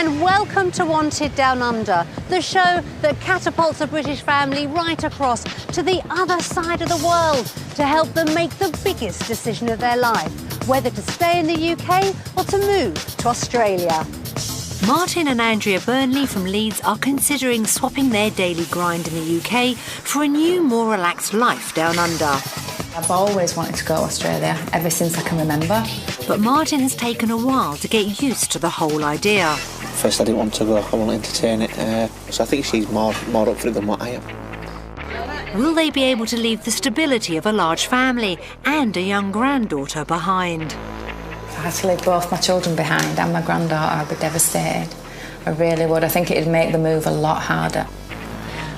and welcome to Wanted Down Under, the show that catapults a British family right across to the other side of the world to help them make the biggest decision of their life, whether to stay in the UK or to move to Australia. Martin and Andrea Burnley from Leeds are considering swapping their daily grind in the UK for a new, more relaxed life down under. I've always wanted to go to Australia, ever since I can remember. But Martin has taken a while to get used to the whole idea. First I didn't want to go, I want to entertain it, so I think she's more up for it than what I am. Will they be able to leave the stability of a large family and a young granddaughter behind? If I had to leave both my children behind and my granddaughter, I'd be devastated. I really would. I think it'd make the move a lot harder.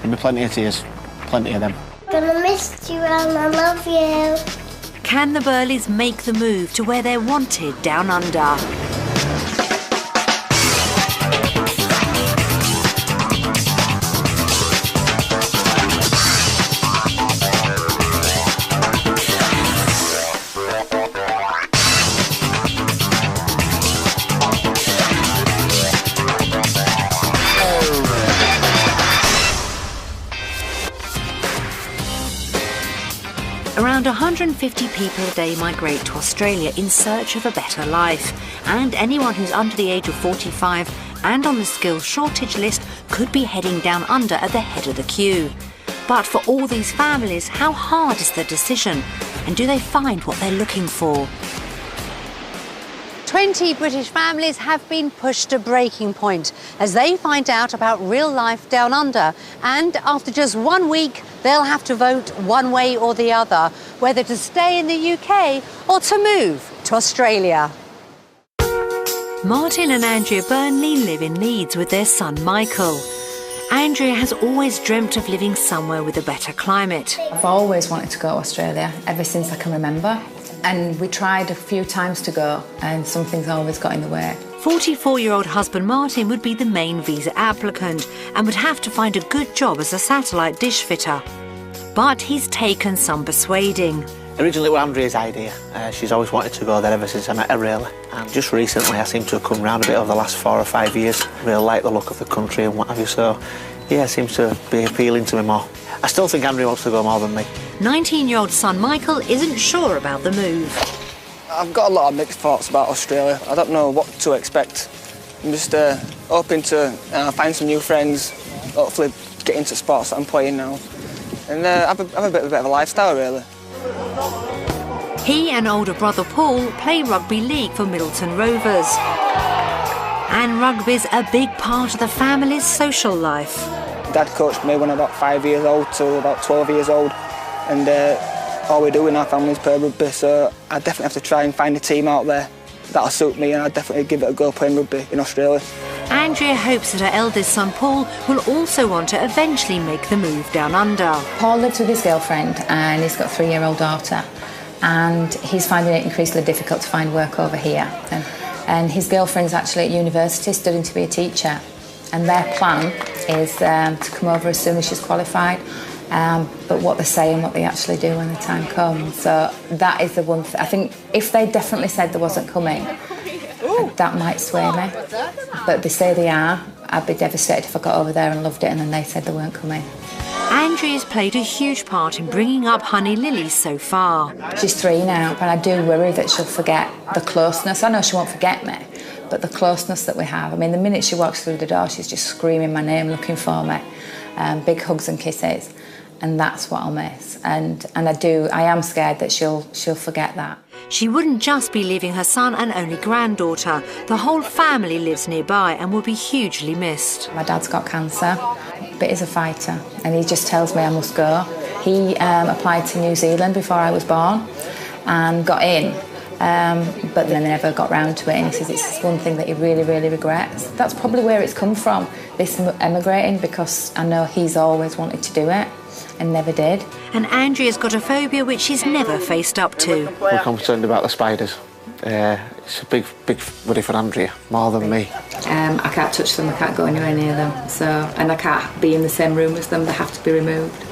There'll be plenty of tears, plenty of them. Gonna miss you and I love you. Can the Burnleys make the move to where they're wanted down under? Around 150 people a day migrate to Australia in search of a better life, and anyone who's under the age of 45 and on the skills shortage list could be heading down under at the head of the queue. But for all these families, how hard is the decision, and do they find what they're looking for? 20 British families have been pushed to breaking point as they find out about real life down under. And after just 1 week, they'll have to vote one way or the other, whether to stay in the UK or to move to Australia. Martin and Andrea Burnley live in Leeds with their son Michael. Andrea has always dreamt of living somewhere with a better climate. I've always wanted to go to Australia, ever since I can remember. And we tried a few times to go, and something's always got in the way. 44-year-old husband Martin would be the main visa applicant and would have to find a good job as a satellite dish fitter. But he's taken some persuading. Originally it was Andrea's idea. She's always wanted to go there ever since I met her, really. And just recently I seem to have come round a bit over the last 4 or 5 years. Really like the look of the country and what have you, so yeah, it seems to be appealing to me more. I still think Andrea wants to go more than me. 19-year-old son Michael isn't sure about the move. I've got a lot of mixed thoughts about Australia. I don't know what to expect. I'm just hoping to find some new friends, hopefully get into sports that I'm playing now, and have a bit of a lifestyle, really. He and older brother Paul play rugby league for Middleton Rovers. And rugby's a big part of the family's social life. Dad coached me when I was about 5 years old till about 12 years old, and all we do in our family is play rugby, so I definitely have to try and find a team out there that'll suit me, and I'd definitely give it a go playing rugby in Australia. Andrea hopes that her eldest son Paul will also want to eventually make the move down under. Paul lives with his girlfriend, and he's got a 3-year-old daughter, and he's finding it increasingly difficult to find work over here. And his girlfriend's actually at university studying to be a teacher, and their plan is to come over as soon as she's qualified. But what they say and what they actually do when the time comes. So that is the one thing. I think if they definitely said they wasn't coming, that might sway me. But they say they are. I'd be devastated if I got over there and loved it and then they said they weren't coming. Andrea's played a huge part in bringing up Honey Lily so far. She's 3 now, but I do worry that she'll forget the closeness. I know she won't forget me, but the closeness that we have. I mean, the minute she walks through the door, she's just screaming my name, looking for me. Big hugs and kisses. And that's what I'll miss. And I am scared that she'll forget that. She wouldn't just be leaving her son and only granddaughter. The whole family lives nearby and will be hugely missed. My dad's got cancer, but he's a fighter, and he just tells me I must go. He applied to New Zealand before I was born and got in, but then they never got round to it, and he says it's one thing that he really, really regrets. That's probably where it's come from, this emigrating, because I know he's always wanted to do it and never did. And Andrea's got a phobia which she's never faced up to. We're concerned about the spiders. It's a big worry for Andrea, more than me. I can't touch them, I can't go anywhere near them, and I can't be in the same room as them, they have to be removed.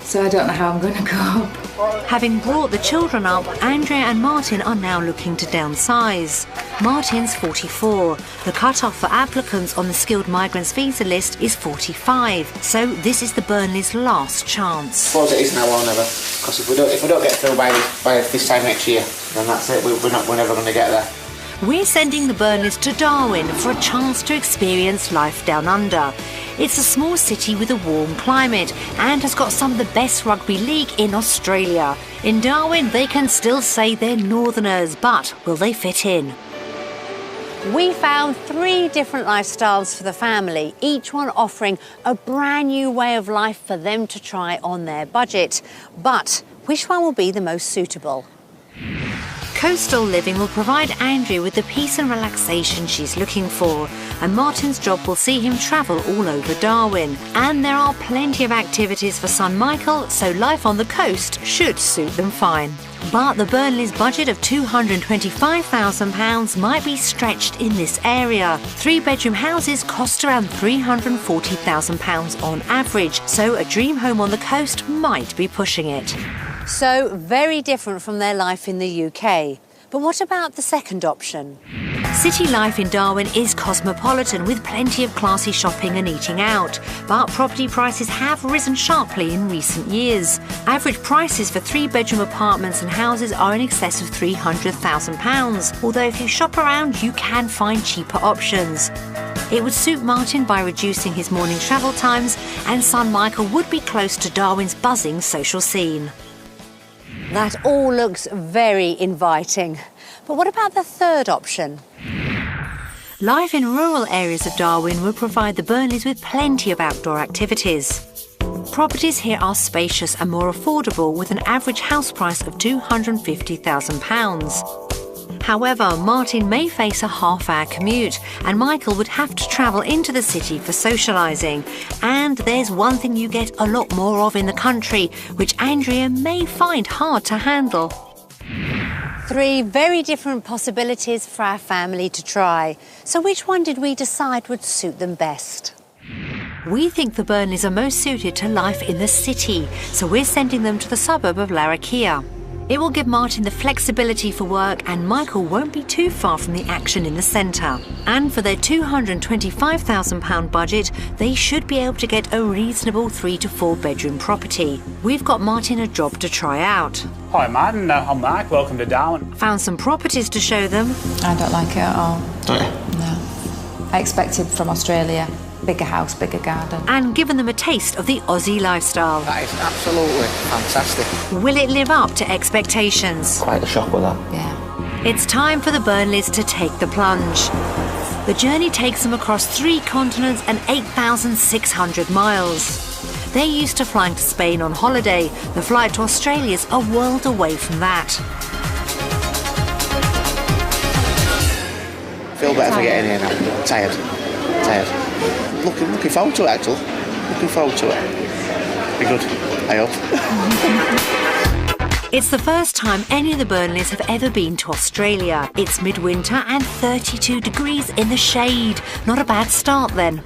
So I don't know how I'm going to cope. Having brought the children up, Andrea and Martin are now looking to downsize. Martin's 44. The cut-off for applicants on the skilled migrants visa list is 45. So this is the Burnley's last chance. Suppose it is now or never. Because if we don't get through by this time next year, then that's it. We're never going to get there. We're sending the Burnleys to Darwin for a chance to experience life down under. It's a small city with a warm climate and has got some of the best rugby league in Australia. In Darwin, they can still say they're northerners, but will they fit in? We found 3 different lifestyles for the family, each one offering a brand new way of life for them to try on their budget. But which one will be the most suitable? Coastal living will provide Andrea with the peace and relaxation she's looking for, and Martin's job will see him travel all over Darwin. And there are plenty of activities for son Michael, so life on the coast should suit them fine. But the Burnley's budget of £225,000 might be stretched in this area. 3-bedroom houses cost around £340,000 on average, so a dream home on the coast might be pushing it. So very different from their life in the UK. But what about the second option? City life in Darwin is cosmopolitan with plenty of classy shopping and eating out. But property prices have risen sharply in recent years. Average prices for 3-bedroom apartments and houses are in excess of £300,000. Although if you shop around, you can find cheaper options. It would suit Martin by reducing his morning travel times, and son Michael would be close to Darwin's buzzing social scene. That all looks very inviting. But what about the third option? Life in rural areas of Darwin will provide the Burnleys with plenty of outdoor activities. Properties here are spacious and more affordable, with an average house price of £250,000. However, Martin may face a half-hour commute, and Michael would have to travel into the city for socialising. And there's one thing you get a lot more of in the country, which Andrea may find hard to handle. 3 very different possibilities for our family to try. So which one did we decide would suit them best? We think the Burnleys are most suited to life in the city, so we're sending them to the suburb of Larrakia. It will give Martin the flexibility for work, and Michael won't be too far from the action in the centre. And for their £225,000 budget, they should be able to get a reasonable 3 to 4 bedroom property. We've got Martin a job to try out. Hi Martin, I'm Mark, welcome to Darwin. Found some properties to show them. I don't like it at all. Don't you? No. I expected from Australia bigger house, bigger garden. And given them a taste of the Aussie lifestyle. That is absolutely fantastic. Will it live up to expectations? Quite a shock with that. Yeah. It's time for the Burnleys to take the plunge. The journey takes them across 3 continents and 8,600 miles. They're used to flying to Spain on holiday. The flight to Australia's a world away from that. Feel better for getting here now. Tired. Looking forward to it, actually. Looking forward to it. Be good, I hope. It's the first time any of the Burnleys have ever been to Australia. It's midwinter and 32 degrees in the shade. Not a bad start then.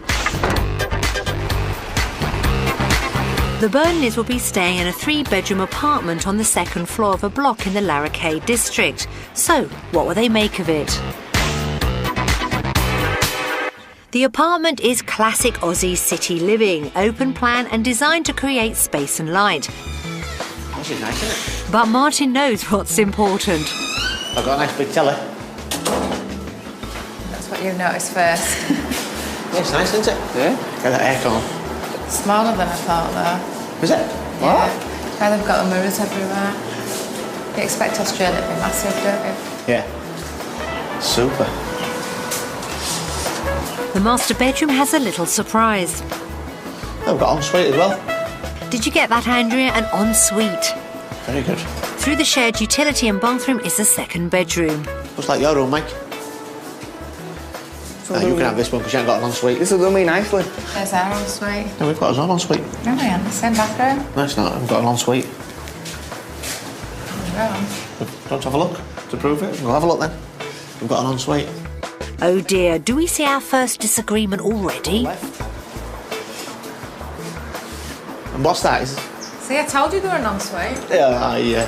The Burnleys will be staying in a 3-bedroom apartment on the 2nd floor of a block in the Larrakia district. So, what will they make of it? The apartment is classic Aussie city living, open plan and designed to create space and light. This is nice, isn't it? But Martin knows what's important. I've got a nice big telly. That's what you noticed first. Yeah, it's nice, isn't it? Yeah. Get that aircon. Smaller than I thought, though. Is it? Yeah. Now they've got the mirrors everywhere. You expect Australia to be massive, don't you? Yeah. Super. The master bedroom has a little surprise. Oh, we've got ensuite as well. Did you get that, Andrea? An ensuite. Very good. Through the shared utility and bathroom is the 2nd bedroom. Looks like your room, Mike. You can have this one because you ain't got an ensuite. This will do me nicely. There's our ensuite. No, we've got our own ensuite. No, we haven't. Same bathroom. No, it's not. We've got an ensuite. Wrong. Don't have a look to prove it? We'll have a look then. We've got an ensuite. Oh dear, do we see our first disagreement already? Left. And what's that? See, I told you they were an ensuite. Yeah,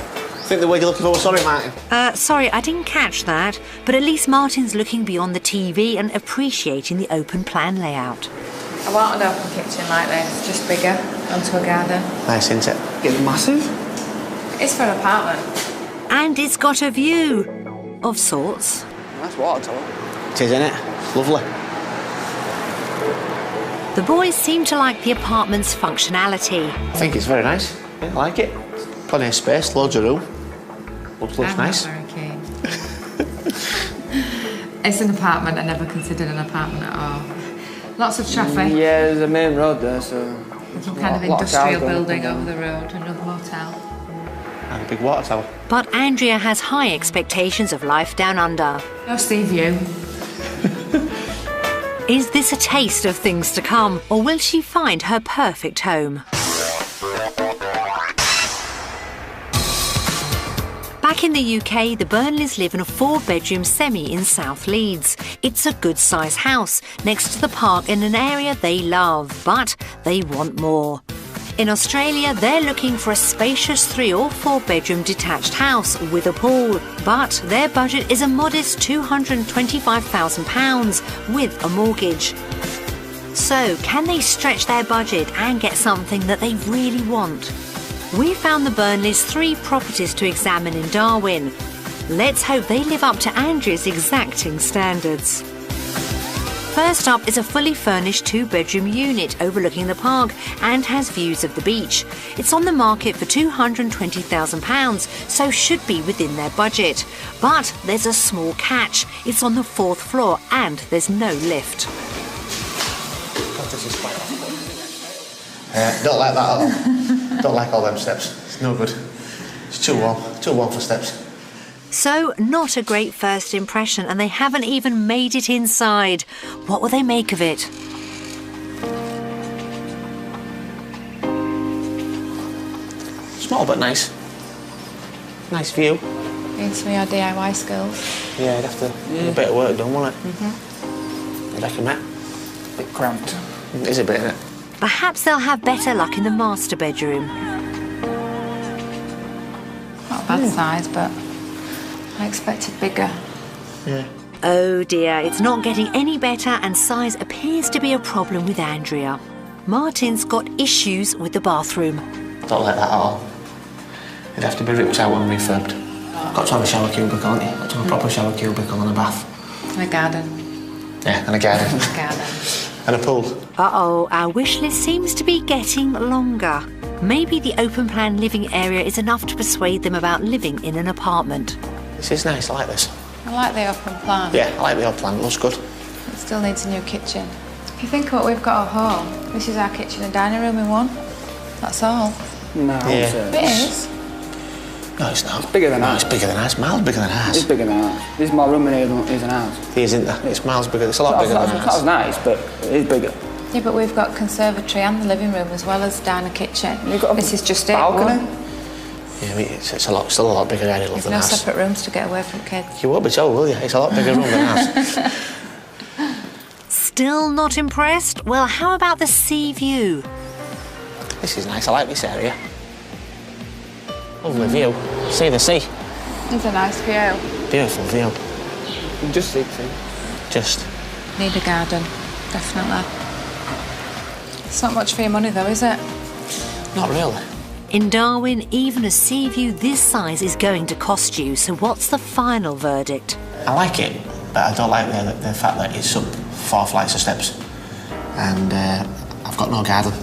think the word you're looking for was sorry, Martin. Sorry, I didn't catch that. But at least Martin's looking beyond the TV and appreciating the open plan layout. I want an open kitchen like this, just bigger, onto a garden. Nice, isn't it? It's massive. It's for an apartment. And it's got a view. Of sorts. Nice water tower. It is, isn't it? It's lovely. The boys seem to like the apartment's functionality. I think it's very nice. Yeah, I like it. Plenty of space, loads of room. Looks nice. I'm not very keen. It's an apartment. I never considered an apartment at all. Lots of traffic. Yeah, there's a main road there, so... Some kind of industrial building over the road, another hotel. And a big water tower. But Andrea has high expectations of life down under. No sea view. Is this a taste of things to come, or will she find her perfect home? Back in the UK, the Burnleys live in a 4-bedroom semi in South Leeds. It's a good-sized house next to the park in an area they love, but they want more. In Australia, they're looking for a spacious 3 or 4-bedroom detached house with a pool, but their budget is a modest £225,000 with a mortgage. So, can they stretch their budget and get something that they really want? We found the Burnleys 3 properties to examine in Darwin. Let's hope they live up to Andrea's exacting standards. First up is a fully furnished 2-bedroom unit overlooking the park and has views of the beach. It's on the market for £220,000, so should be within their budget. But there's a small catch. It's on the 4th floor and there's no lift. God, this is quite awful. Don't like that at all. Don't like all them steps. It's no good. It's too warm for steps. So, not a great first impression, and they haven't even made it inside. What will they make of it? Small but nice. Nice view. Need some of your DIY skills. Yeah, I'd have to do a bit of work done, wouldn't it? I reckon that. A bit cramped. It is a bit, isn't it? Perhaps they'll have better luck in the master bedroom. Not a bad size, but I expected bigger. Yeah. Oh dear, it's not getting any better, and size appears to be a problem with Andrea. Martin's got issues with the bathroom. Don't like that at all. It'd have to be ripped out and refurbed. Got to have a shower cubicle, haven't you? Got to have a proper shower cubicle and a bath. And a garden. Yeah, and a garden. And a pool. Uh-oh, our wish list seems to be getting longer. Maybe the open-plan living area is enough to persuade them about living in an apartment. This is nice, I like this. I like the open plan. Yeah, I like the old plan, it looks good. It still needs a new kitchen. If you think of what we've got at home, this is our kitchen and dining room in one. That's all. No, Yeah. It is. No, it's not. It's bigger than ours. It's bigger than ours, miles bigger than ours. It's bigger than ours. There's more room in here than is in ours. It is, isn't there? It's miles bigger, it's a lot bigger than It's not as ours. nice, but it is bigger. Yeah, but we've got conservatory and the living room as well as diner kitchen. You've got a this is just balcony. it. Yeah, I mean, it's still a lot bigger than any love There's than no ours. separate rooms to get away from kids. You won't be told, will you? It's a lot bigger room than ours. Still not impressed? Well, how about the sea view? This is nice, I like this area. Lovely view. See the sea. It's a nice view. Beautiful view. Just 16. Just. Need a garden, definitely. It's not much for your money though, is it? Not really. In Darwin, even a sea view this size is going to cost you, so what's the final verdict? I like it, but I don't like the fact that it's up 4 flights of steps. And I've got no garden.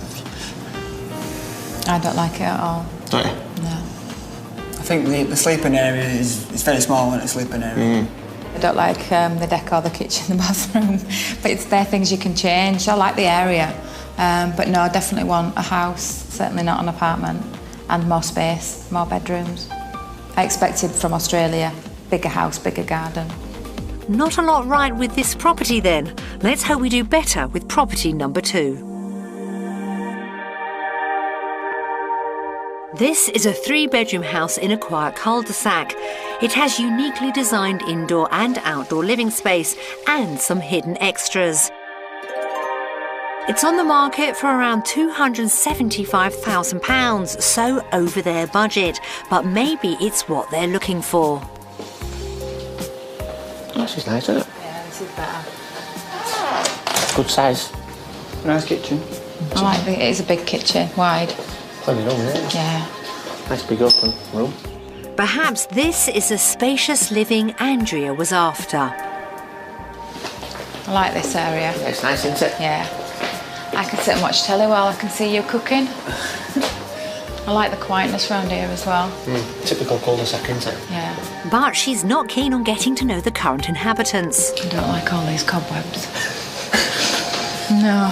I don't like it at all. Don't you? No. I think the sleeping area is very small when it's sleeping area. I don't like the decor, the kitchen, the bathroom, but they're things you can change. I like the area, but no, I definitely want a house, certainly not an apartment, and more space, more bedrooms. I expected from Australia, bigger house, bigger garden. Not a lot right with this property then. Let's hope we do better with property number 2. This is a 3-bedroom house in a quiet cul-de-sac. It has uniquely designed indoor and outdoor living space and some hidden extras. It's on the market for around £275,000, so over their budget. But maybe it's what they're looking for. This is nice, isn't it? Yeah, this is better. Good size. Nice kitchen. I like it. It's a big kitchen, wide. Plenty of room, isn't it? Yeah. Nice big open room. Perhaps this is the spacious living Andrea was after. I like this area. Yeah, it's nice, isn't it? Yeah. I can sit and watch telly while I can see you cooking. I like the quietness around here as well. Typical cul-de-sac, isn't it? Yeah. But she's not keen on getting to know the current inhabitants. I don't like all these cobwebs. No.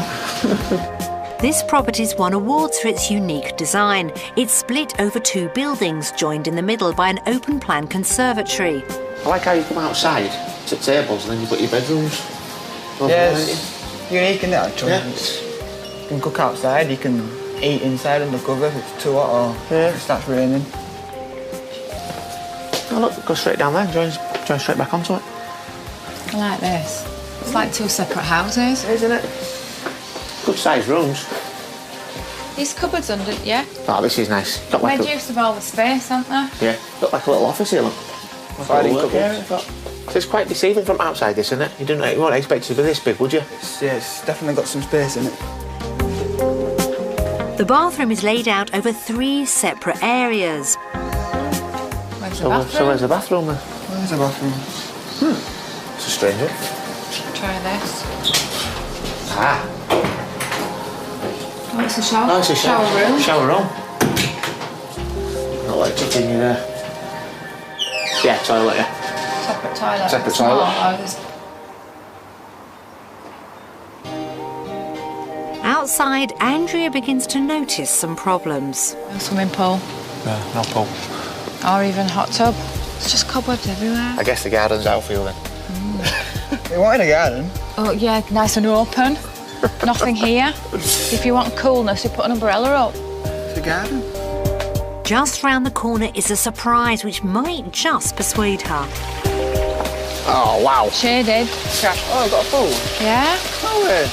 This property's won awards for its unique design. It's split over 2 buildings, joined in the middle by an open-plan conservatory. I like how you come outside to tables and then you've got your bedrooms. Yes. Unique in that, actually. Yeah. You can cook outside, you can eat inside under cover if it's too hot or if it starts raining. Oh look, go straight down there, join straight back onto it. I like this. It's like 2 separate houses. Isn't it? Good sized rooms. These cupboards under, yeah? Oh, this is nice. Got like Made use of all the space, haven't they? Yeah, got like a little office here, look. Sliding cupboards. So it's quite deceiving from outside, this, isn't it? You wouldn't expect it to be this big, would you? Yeah, it's definitely got some space in it. The bathroom is laid out over 3 separate areas. Where's the So bathroom? where's the bathroom then? Where's the bathroom? It's a strange one. Try this. Ah. Oh, it's a shower. Oh, it's a shower room. Shower room. Not like tucking you there. Yeah, toilet, yeah. Separate toilet. Separate Small toilet. houses. Outside, Andrea begins to notice some problems. No swimming pool. No pool. Or even hot tub. It's just cobwebs everywhere. I guess the garden's out for you then. You wanted a garden? Oh, yeah, nice and open. Nothing here. If you want coolness, you put an umbrella up. It's a garden. Just round the corner is a surprise which might just persuade her. Oh, wow. Shaded. Oh, I've got a pool. Yeah? No way.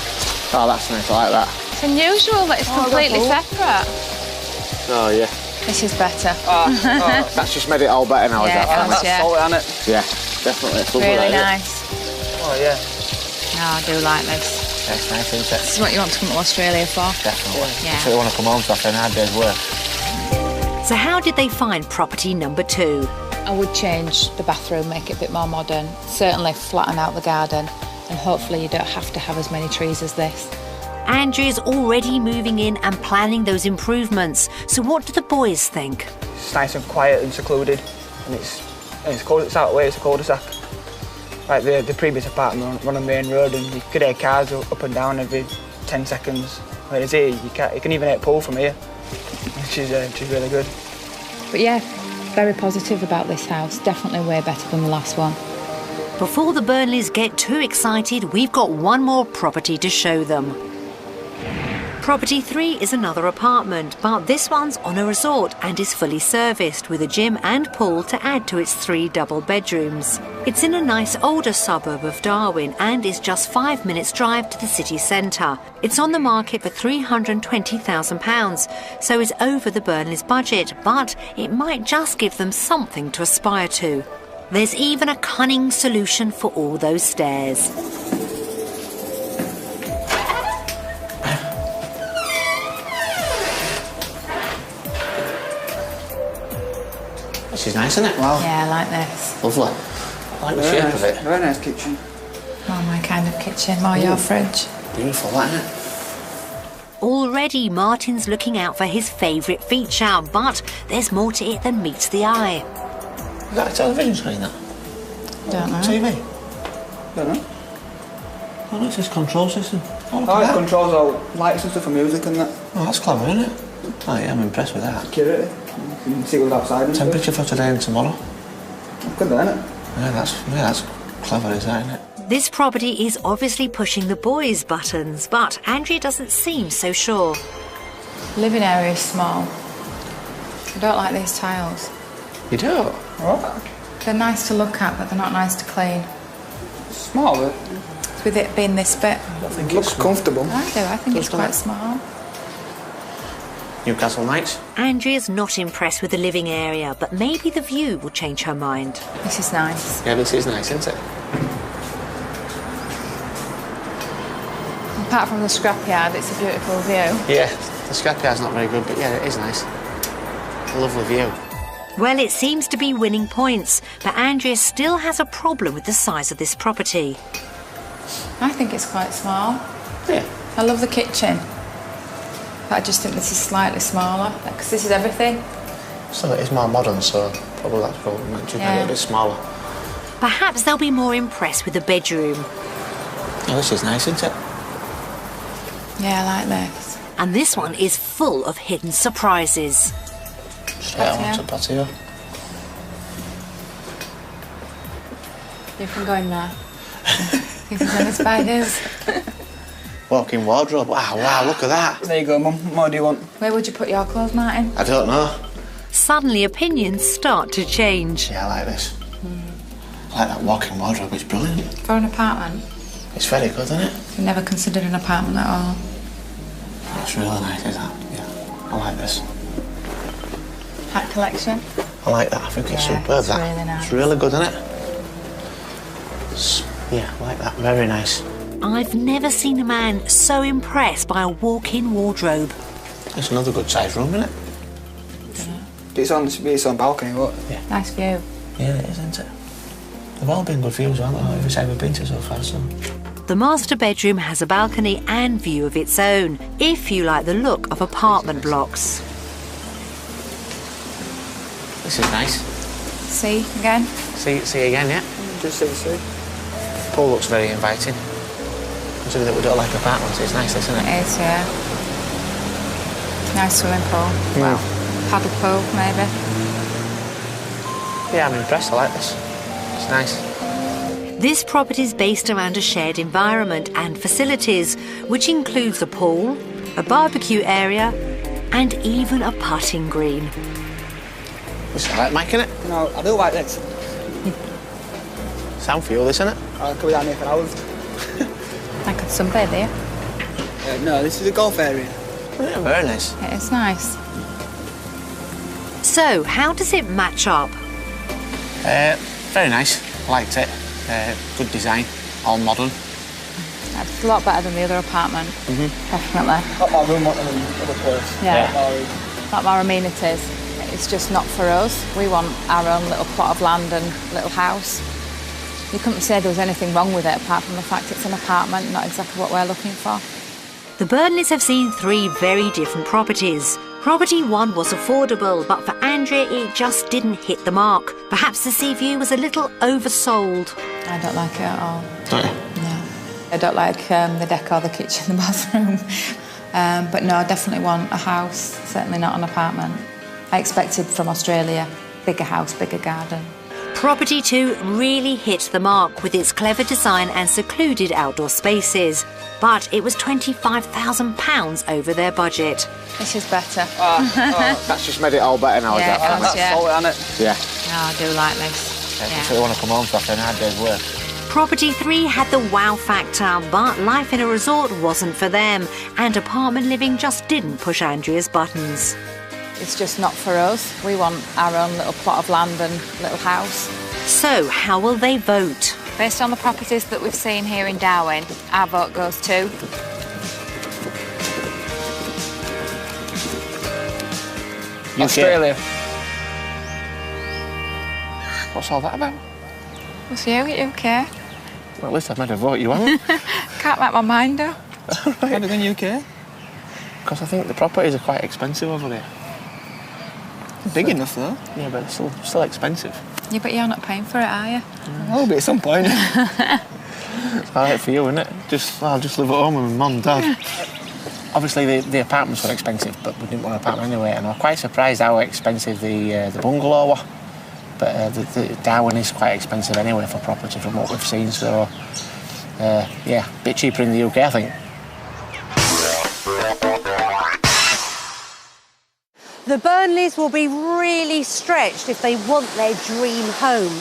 Oh, that's nice. I like that. It's unusual that it's completely that's separate. Oh, yeah. This is better. That's just made it all better now, Yeah, is that? That's yeah. solid, isn't it? Yeah, definitely. It's lovely, Really that, nice. Oh, yeah. No, I do like this. Yeah, it's nice, isn't it? This is what you want to come to Australia for. Definitely. Yeah. That's what you want to come home to after an hard day's work. So how did they find property number 2? I would change the bathroom, make it a bit more modern. Certainly flatten out the garden, and hopefully you don't have to have as many trees as this. Andrea's already moving in and planning those improvements. So what do the boys think? It's nice and quiet and secluded, and it's cold. It's out of the way. It's a cul-de-sac. Like the previous apartment on the main road, and you could hear cars up and down every 10 seconds. Whereas here, you can even hear it pull from here, which is really good. But yeah, very positive about this house. Definitely way better than the last one. Before the Burnleys get too excited, we've got one more property to show them. Property 3 is another apartment, but this one's on a resort and is fully serviced with a gym and pool to add to its 3 double bedrooms. It's in a nice older suburb of Darwin and is just 5 minutes drive to the city centre. It's on the market for £320,000, so is over the Burnleys' budget, but it might just give them something to aspire to. There's even a cunning solution for all those stairs. This is nice, isn't it? Wow. Yeah, I like this. Lovely. I like the shape of it. Very nice kitchen. More my kind of kitchen, more your fridge. Beautiful, that, isn't it? Already, Martin's looking out for his favourite feature, but there's more to it than meets the eye. Is that a television screen, that? Don't know. TV? Don't know. Oh, no, it says control system. Oh, look Oh, at it that. controls all lights and stuff for music and that. Oh, that's clever, isn't it? Oh, yeah, I'm impressed with that. Security. You can see what's outside and stuff. Temperature for today and tomorrow. Good there, isn't it? Yeah, that's clever, is that, isn't it? This property is obviously pushing the boys' buttons, but Andrea doesn't seem so sure. Living area is small. I don't like these tiles. You do? Oh, They're nice to look at, but they're not nice to clean. small, but with it being this bit? It looks comfortable. I do. I think it's quite small. Newcastle Knights. Andrea's not impressed with the living area, but maybe the view will change her mind. This is nice. Yeah, this is nice, isn't it? Apart from the scrapyard, it's a beautiful view. Yeah, the scrapyard's not very good, but yeah, it is nice. A lovely view. Well, it seems to be winning points, but Andrea still has a problem with the size of this property. I think it's quite small. Yeah. I love the kitchen. But I just think this is slightly smaller, because this is everything. So it is more modern, so probably that's probably meant to be a bit smaller. Perhaps they'll be more impressed with the bedroom. Oh, this is nice, isn't it? Yeah, I like this. And this one is full of hidden surprises. Straight on to patio. You can go in there. If there's any spiders. Walk-in wardrobe. Wow, look at that. There you go, Mum. What do you want? Where would you put your clothes, Martin? I don't know. Suddenly opinions start to change. Yeah, I like this. I like that walk-in wardrobe, it's brilliant. For an apartment? It's very good, isn't it? You've never considered an apartment at all? It's really nice, isn't it? Yeah, I like this. Hat collection? I like that, I think it's superb, it's that. really nice. It's really good, isn't it? Yeah, I like that, very nice. I've never seen a man so impressed by a walk-in wardrobe. It's another good sized room, isn't it? It's on its balcony, what? Yeah. Nice view. Yeah, it is, isn't it? They've all been good views, aren't they? Every side we've been to so far, so. The master bedroom has a balcony and view of its own, if you like the look of apartment blocks. This is nice. See again? See again, yeah? Just see. Pool looks very inviting. Considering that we don't like apartments, it's nice, isn't it? It is, yeah. Nice swimming pool. Well, paddle pool, maybe. Yeah, I'm impressed. I like this. It's nice. This property is based around a shared environment and facilities, which includes a pool, a barbecue area, and even a putting green. I like making it. No, I do like this. Sound fuel, isn't it? I could be down here for hours. I could sunbathe here. No, this is a golf area. Yeah, very nice. It is nice. So, how does it match up? Very nice. Liked it. Good design. All modern. It's a lot better than the other apartment. Definitely. Not my room, what the other place. Yeah. Yeah. Not more amenities. It's just not for us. We want our own little plot of land and little house. You couldn't say there was anything wrong with it apart from the fact it's an apartment, not exactly what we're looking for. The Burnleys have seen 3 very different properties. Property 1 was affordable, but for Andrea it just didn't hit the mark. Perhaps the sea view was a little oversold. I don't like it at all. Don't you? No. I don't like the decor, the kitchen, the bathroom. But no, I definitely want a house, certainly not an apartment. I expected from Australia, bigger house, bigger garden. Property 2 really hit the mark with its clever design and secluded outdoor spaces. But it was £25,000 over their budget. This is better. That's just made it all better now, Yeah, is that? it has, yeah. Solid, isn't it? Yeah. Oh, I do like this. So they want to come home after a hard day's work. Property 3 had the wow factor, but life in a resort wasn't for them, and apartment living just didn't push Andrea's buttons. It's just not for us. We want our own little plot of land and little house. So, how will they vote? Based on the properties that we've seen here in Darwin, our vote goes to... Australia. What's all that about? What's you? You okay? Well, at least I've made a vote, you haven't? Can't make my mind up. Better than UK. Because I think the properties are quite expensive over there. Big enough, though. Yeah, but it's still expensive. Yeah, but you're not paying for it, are you? I'll be at some point. It's all right for you, isn't it? I'll just live at home with my mum and dad. Obviously, the apartments were expensive, but we didn't want an apartment anyway, and I was quite surprised how expensive the bungalow were. But the Darwin is quite expensive anyway for property from what we've seen, so yeah, a bit cheaper in the UK, I think. The Burnleys will be really stretched if they want their dream home.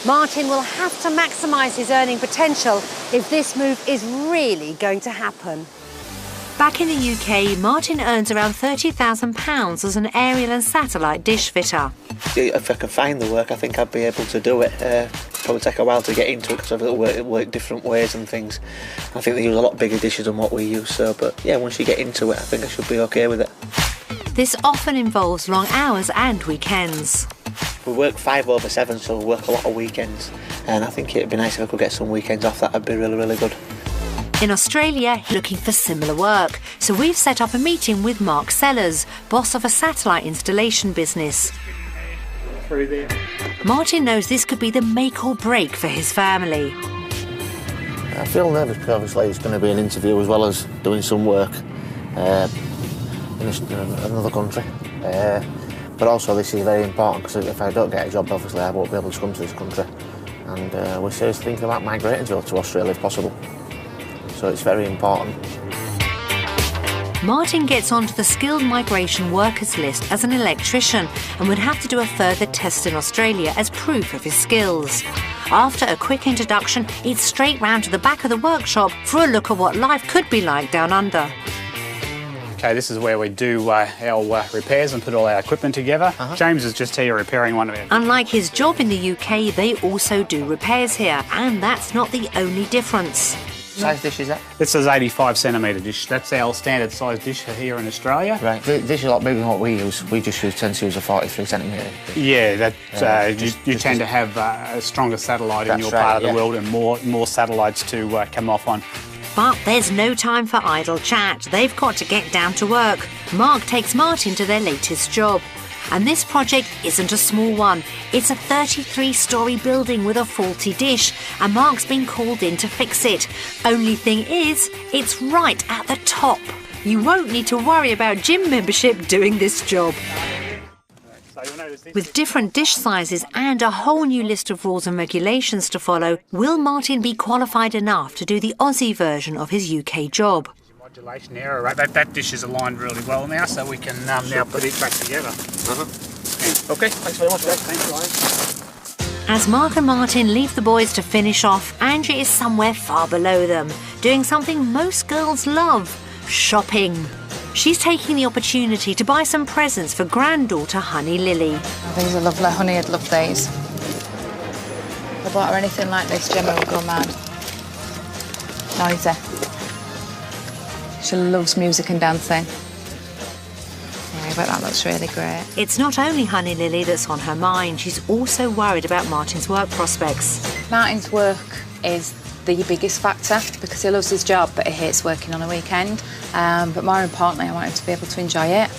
Martin will have to maximise his earning potential if this move is really going to happen. Back in the UK, Martin earns around £30,000 as an aerial and satellite dish fitter. If I could find the work, I think I'd be able to do it. Probably take a while to get into it because it work different ways and things. I think they use a lot bigger dishes than what we use, so, but yeah, once you get into it, I think I should be okay with it. This often involves long hours and weekends. We work 5 over 7, so we work a lot of weekends, and I think it'd be nice if I could get some weekends off. That'd be really, really good. In Australia, he's looking for similar work, so we've set up a meeting with Mark Sellers, boss of a satellite installation business. Through there. Martin knows this could be the make or break for his family. I feel nervous because obviously it's going to be an interview as well as doing some work in another country. But also this is very important because if I don't get a job, obviously I won't be able to come to this country. And we're seriously thinking about migrating to Australia if possible. So it's very important. Martin gets onto the skilled migration workers list as an electrician and would have to do a further test in Australia as proof of his skills. After a quick introduction, it's straight round to the back of the workshop for a look at what life could be like down under. Okay, this is where we do our repairs and put all our equipment together. James is just here repairing one of it. Unlike his job in the UK, they also do repairs here, and that's not the only difference. What size dish is that? This is 85 centimetre dish. That's our standard size dish here in Australia. Right, this is a lot bigger than what we use. We just tend to use a 43 centimetre. Yeah, you tend to have a stronger satellite in your part of the world and more satellites to come off on. But there's no time for idle chat. They've got to get down to work. Mark takes Martin to their latest job. And this project isn't a small one. It's a 33-storey building with a faulty dish, and Mark's been called in to fix it. Only thing is, it's right at the top. You won't need to worry about gym membership doing this job. With different dish sizes and a whole new list of rules and regulations to follow, will Martin be qualified enough to do the Aussie version of his UK job? Modulation error, right? That dish is aligned really well now, so we can now put it back together. Okay, thanks very much, guys. Thanks, Ryan. As Mark and Martin leave the boys to finish off, Andrea is somewhere far below them, doing something most girls love: shopping. She's taking the opportunity to buy some presents for granddaughter Honey Lily. Oh, these are lovely. Honey would love these. If I bought her anything like this, Gemma would go mad. Noisy. She loves music and dancing. Yeah, I bet that looks really great. It's not only Honey Lily that's on her mind, she's also worried about Martin's work prospects. Martin's work is the biggest factor because he loves his job but he hates working on a weekend. But more importantly, I want him to be able to enjoy it.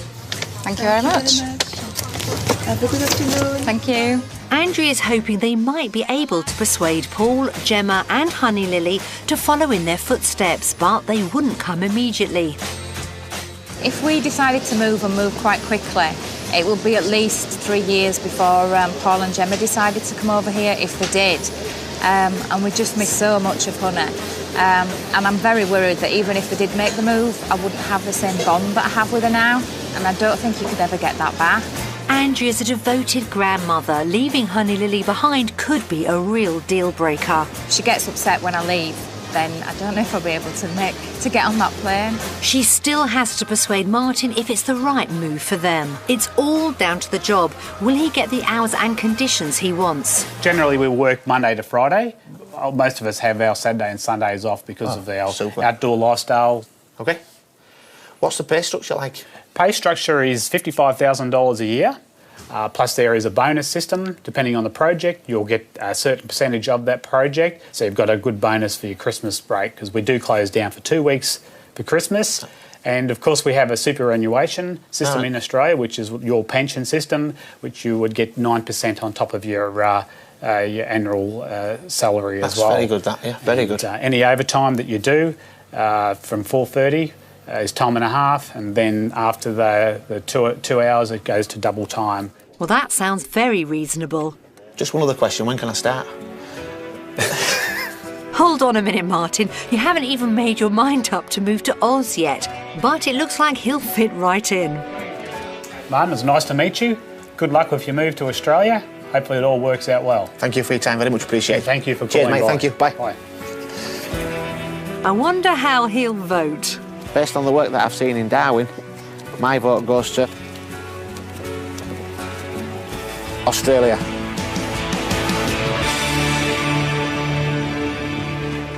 Thank you very much. Have a good afternoon. Thank you. Andrea's hoping they might be able to persuade Paul, Gemma and Honey Lily to follow in their footsteps, but they wouldn't come immediately. If we decided to move and move quite quickly, it will be at least 3 years before Paul and Gemma decided to come over here, if they did. And we just miss so much of Honey. And I'm very worried that even if they did make the move, I wouldn't have the same bond that I have with her now. And I don't think you could ever get that back. Andrea's a devoted grandmother. Leaving Honey Lily behind could be a real deal breaker. She gets upset when I leave, then I don't know if I'll be able to get on that plane. She still has to persuade Martin if it's the right move for them. It's all down to the job. Will he get the hours and conditions he wants? Generally, we work Monday to Friday. Most of us have our Saturday and Sundays off because of our outdoor lifestyle. Okay. What's the pay structure like? Pay structure is $55,000 a year. Plus there is a bonus system. Depending on the project, you'll get a certain percentage of that project. So you've got a good bonus for your Christmas break, because we do close down for 2 weeks for Christmas. And of course we have a superannuation system in Australia, which is your pension system, which you would get 9% on top of your annual salary as well. That's very good, that, yeah, very good. Any overtime that you do from 4:30 is time and a half, and then after the 2 hours it goes to double time. Well, that sounds very reasonable. Just one other question, when can I start? Hold on a minute, Martin. You haven't even made your mind up to move to Oz yet, but it looks like he'll fit right in. Martin, it's nice to meet you. Good luck with your move to Australia. hopefully it all works out well. Thank you for your time, very much appreciated. Thank you for Cheers, calling. mate, thank you, bye. Bye. I wonder how he'll vote. Based on the work that I've seen in Darwin, my vote goes to Australia.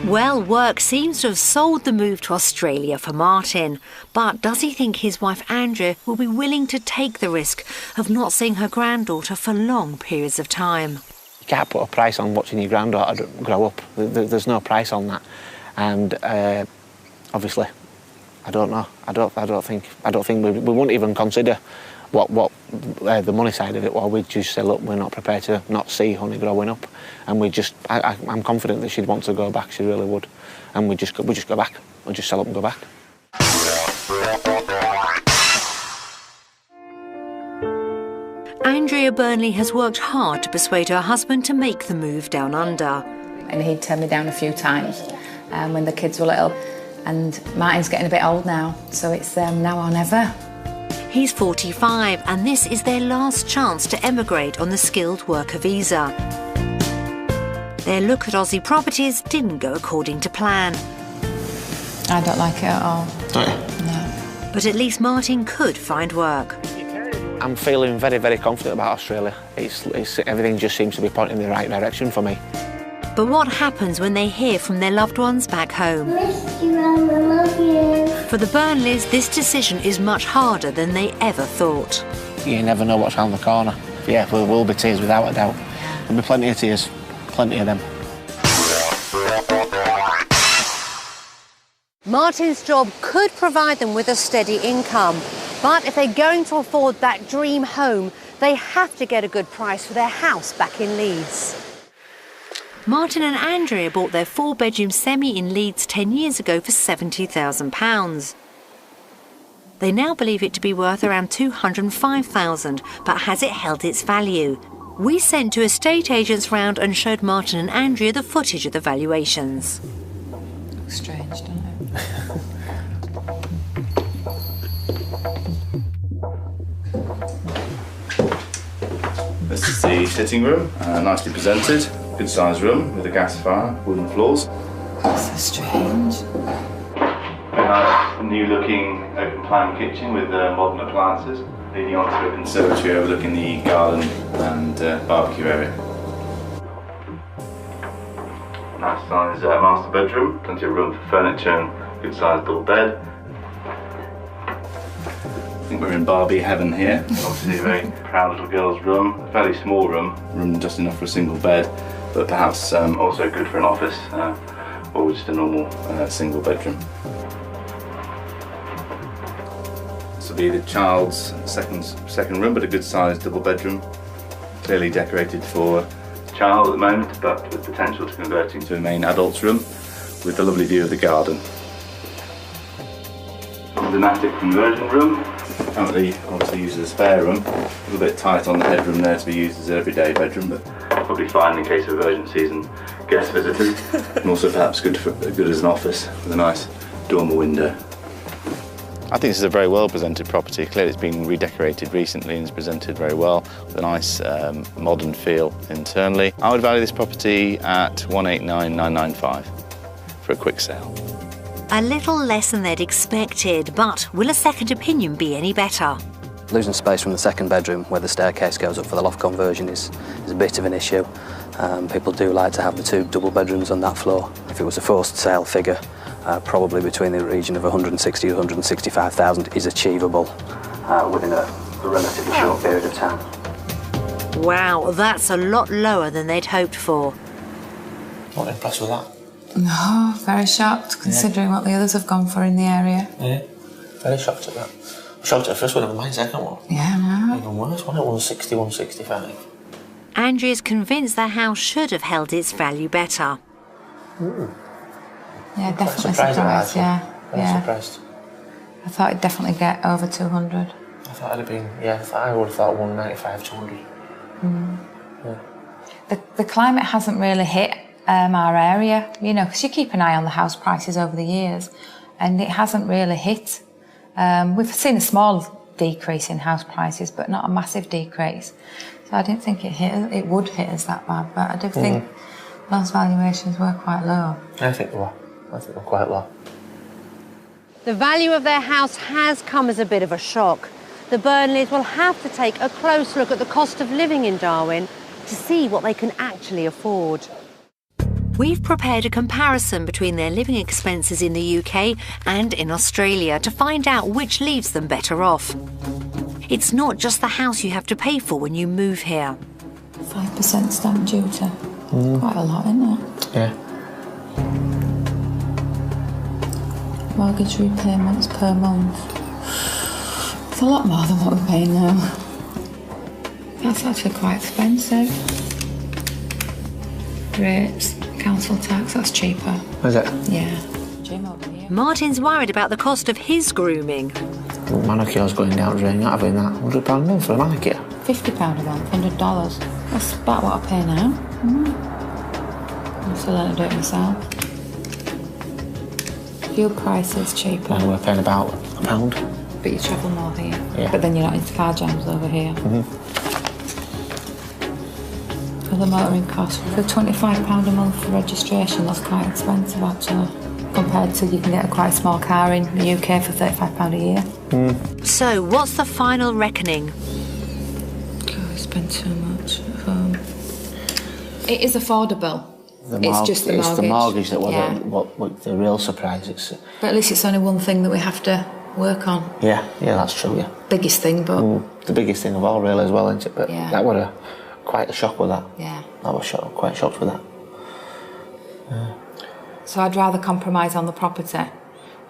Well, work seems to have sold the move to Australia for Martin. But does he think his wife Andrea will be willing to take the risk of not seeing her granddaughter for long periods of time? You can't put a price on watching your granddaughter grow up. There's no price on that. And obviously, I don't know. I don't think we wouldn't even consider what the money side of it. Well, we'd just say, look, we're not prepared to not see Honey growing up, and I'm confident that she'd want to go back. She really would, and we just go back. We'll just sell up and go back. Andrea Burnley has worked hard to persuade her husband to make the move down under. And he'd turned me down a few times when the kids were little. And Martin's getting a bit old now, so it's now or never. He's 45 and this is their last chance to emigrate on the skilled worker visa. Their look at Aussie properties didn't go according to plan. I don't like it at all. Don't you? No. But at least Martin could find work. I'm feeling very, very confident about Australia. Everything just seems to be pointing in the right direction for me. But what happens when they hear from their loved ones back home? Miss you, Mum, I love you. For the Burnleys, this decision is much harder than they ever thought. You never know what's around the corner. Yeah, there will be tears without a doubt. There'll be plenty of tears, plenty of them. Martin's job could provide them with a steady income, but if they're going to afford that dream home, they have to get a good price for their house back in Leeds. Martin and Andrea bought their 4-bedroom semi in Leeds 10 years ago for £70,000. They now believe it to be worth around $205,000, but has it held its value? We sent 2 estate agents round and showed Martin and Andrea the footage of the valuations. Looks strange, doesn't it? This is the sitting room, nicely presented, good sized room with a gas fire, wooden floors. That's so strange. Very nice new looking open plan kitchen with modern appliances, leading onto a conservatory overlooking the garden and barbecue area. Nice sized master bedroom, plenty of room for furniture and good sized double bed. I think we're in Barbie heaven here. Obviously a very proud little girl's room, a fairly small room just enough for a single bed, but perhaps also good for an office or just a normal single bedroom. This will be the child's second room, but a good sized double bedroom, clearly decorated for a child at the moment, but with potential to convert into a main adult's room with a lovely view of the garden. The attic conversion room. Currently obviously used as a spare room, a little bit tight on the headroom there to be used as an everyday bedroom, but probably fine in case of emergencies and guest visitors. And also perhaps good as an office with a nice dormer window. I think this is a very well presented property. Clearly it's been redecorated recently and is presented very well with a nice modern feel internally. I would value this property at $189,995 for a quick sale. A little less than they'd expected, but will a second opinion be any better? Losing space from the second bedroom where the staircase goes up for the loft conversion is a bit of an issue. People do like to have the 2 double bedrooms on that floor. If it was a forced sale figure, probably between the region of 160 to 165,000 is achievable within a relatively short period of time. Wow, that's a lot lower than they'd hoped for. Not impressed with that. No, very shocked considering what the others have gone for in the area. Yeah, very shocked at that. Shocked at the first one, never mind the second one. Yeah, no. Even worse, one at 160, 165. Andrea's convinced their house should have held its value better. Yeah, definitely surprised, yeah. Very surprised. I thought it'd definitely get over 200. I thought it'd have been, I would have thought 195, 200. Yeah. The climate hasn't really hit our area, you know, because you keep an eye on the house prices over the years, and it hasn't really hit. We've seen a small decrease in house prices, but not a massive decrease. So I didn't think it would hit us that bad, but I do think those valuations were quite low. I think they were. I think they were quite low. The value of their house has come as a bit of a shock. The Burnleys will have to take a close look at the cost of living in Darwin to see what they can actually afford. We've prepared a comparison between their living expenses in the UK and in Australia to find out which leaves them better off. It's not just the house you have to pay for when you move here. 5% stamp duty. Quite a lot, isn't it? Yeah. Mortgage repayments per month. It's a lot more than what we're paying now. That's actually quite expensive. Rates, council tax, that's cheaper. Is it? Yeah. Gym over here. Martin's worried about the cost of his grooming. Manicure's going down, drain out having that. £100 a month for a manicure. £50 a month, $100. That's about what I pay now. I'm still learning to do it myself. Fuel prices cheaper. And we're paying about £1. But you travel more here. Yeah. But then you're not into car jams over here. For the motoring cost, for £25 a month for registration, that's quite expensive actually. Compared to you can get a quite small car in the UK for £35 a year. So what's the final reckoning? Oh, I spend too much at home. It is affordable. It's just the mortgage. It's the mortgage that what the real surprise is. But at least it's only one thing that we have to work on. Yeah, that's true, yeah. Biggest thing, but... The biggest thing of all, really, as well, isn't it? But yeah. that was quite a shock with that. Yeah. I was quite shocked with that. So I'd rather compromise on the property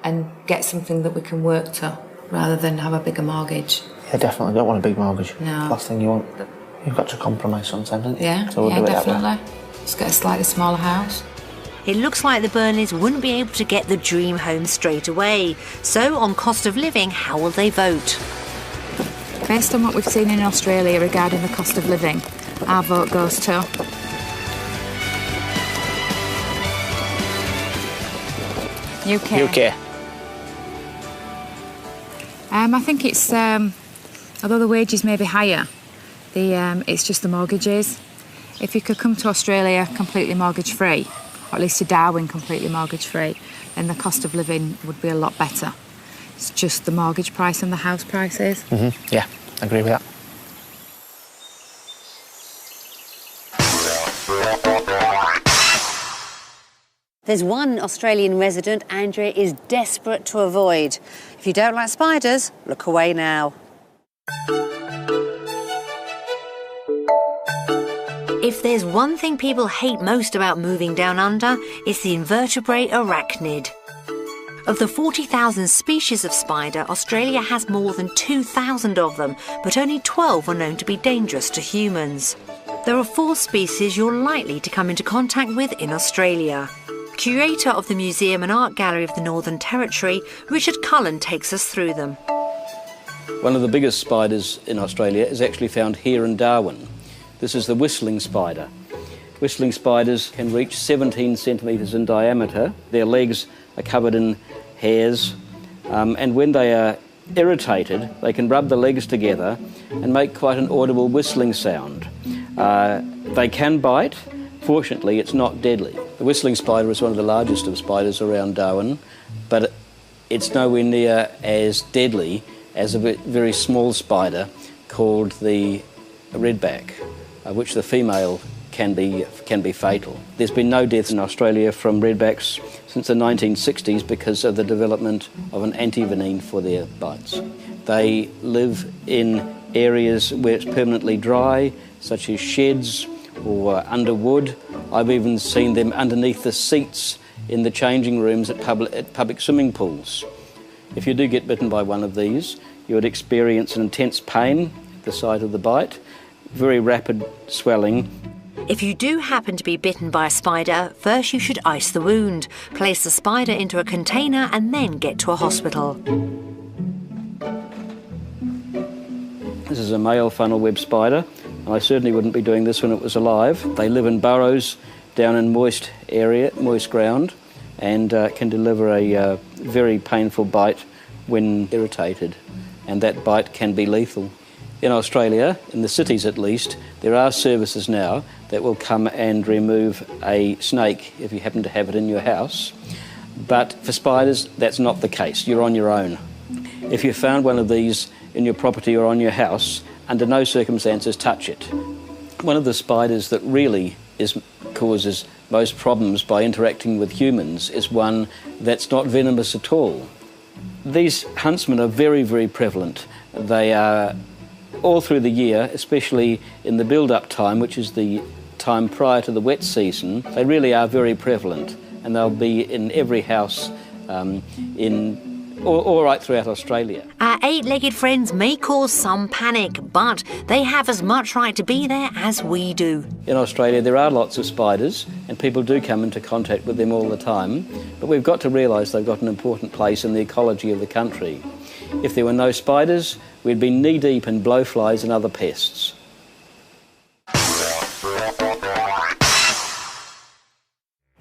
and get something that we can work to, rather than have a bigger mortgage. Yeah, definitely. Don't want a big mortgage. No. Last thing you want. You've got to compromise sometimes, haven't you? Yeah, so we'll do it definitely. That way. Just get a slightly smaller house. It looks like the Burnleys wouldn't be able to get the dream home straight away. So on cost of living, how will they vote? Based on what we've seen in Australia regarding the cost of living, our vote goes to... UK. I think it's, although the wages may be higher, it's just the mortgages. If you could come to Australia completely mortgage-free, or at least to Darwin completely mortgage-free, then the cost of living would be a lot better. It's just the mortgage price and the house prices. Yeah, I agree with that. There's one Australian resident Andrea is desperate to avoid. If you don't like spiders, look away now. If there's one thing people hate most about moving down under, it's the invertebrate arachnid. Of the 40,000 species of spider, Australia has more than 2,000 of them, but only 12 are known to be dangerous to humans. There are 4 species you're likely to come into contact with in Australia. Curator of the Museum and Art Gallery of the Northern Territory, Richard Cullen takes us through them. One of the biggest spiders in Australia is actually found here in Darwin. This is the whistling spider. Whistling spiders can reach 17 centimetres in diameter. Their legs are covered in hairs, and when they are irritated, they can rub the legs together and make quite an audible whistling sound. They can bite. Fortunately, it's not deadly. The whistling spider is one of the largest of spiders around Darwin, but it's nowhere near as deadly as a very small spider called the redback, which the female can be fatal. There's been no deaths in Australia from redbacks since the 1960s because of the development of an antivenin for their bites. They live in areas where it's permanently dry, such as sheds or under wood. I've even seen them underneath the seats in the changing rooms at public swimming pools. If you do get bitten by one of these, you would experience an intense pain at the site of the bite, very rapid swelling. If you do happen to be bitten by a spider, first you should ice the wound, place the spider into a container and then get to a hospital. This is a male funnel web spider, and I certainly wouldn't be doing this when it was alive. They live in burrows down in moist ground, and can deliver a very painful bite when irritated, and that bite can be lethal. In Australia, in the cities at least, there are services now that will come and remove a snake if you happen to have it in your house. But for spiders, that's not the case. You're on your own. If you found one of these in your property or on your house, under no circumstances touch it. One of the spiders that really causes most problems by interacting with humans is one that's not venomous at all. These huntsmen are very, very prevalent. They are all through the year, especially in the build-up time, which is the time prior to the wet season. They really are very prevalent, and they'll be in every house all right throughout Australia. Our eight-legged friends may cause some panic, but they have as much right to be there as we do. In Australia there are lots of spiders, and people do come into contact with them all the time, but we've got to realise they've got an important place in the ecology of the country. If there were no spiders, we'd be knee-deep in blowflies and other pests.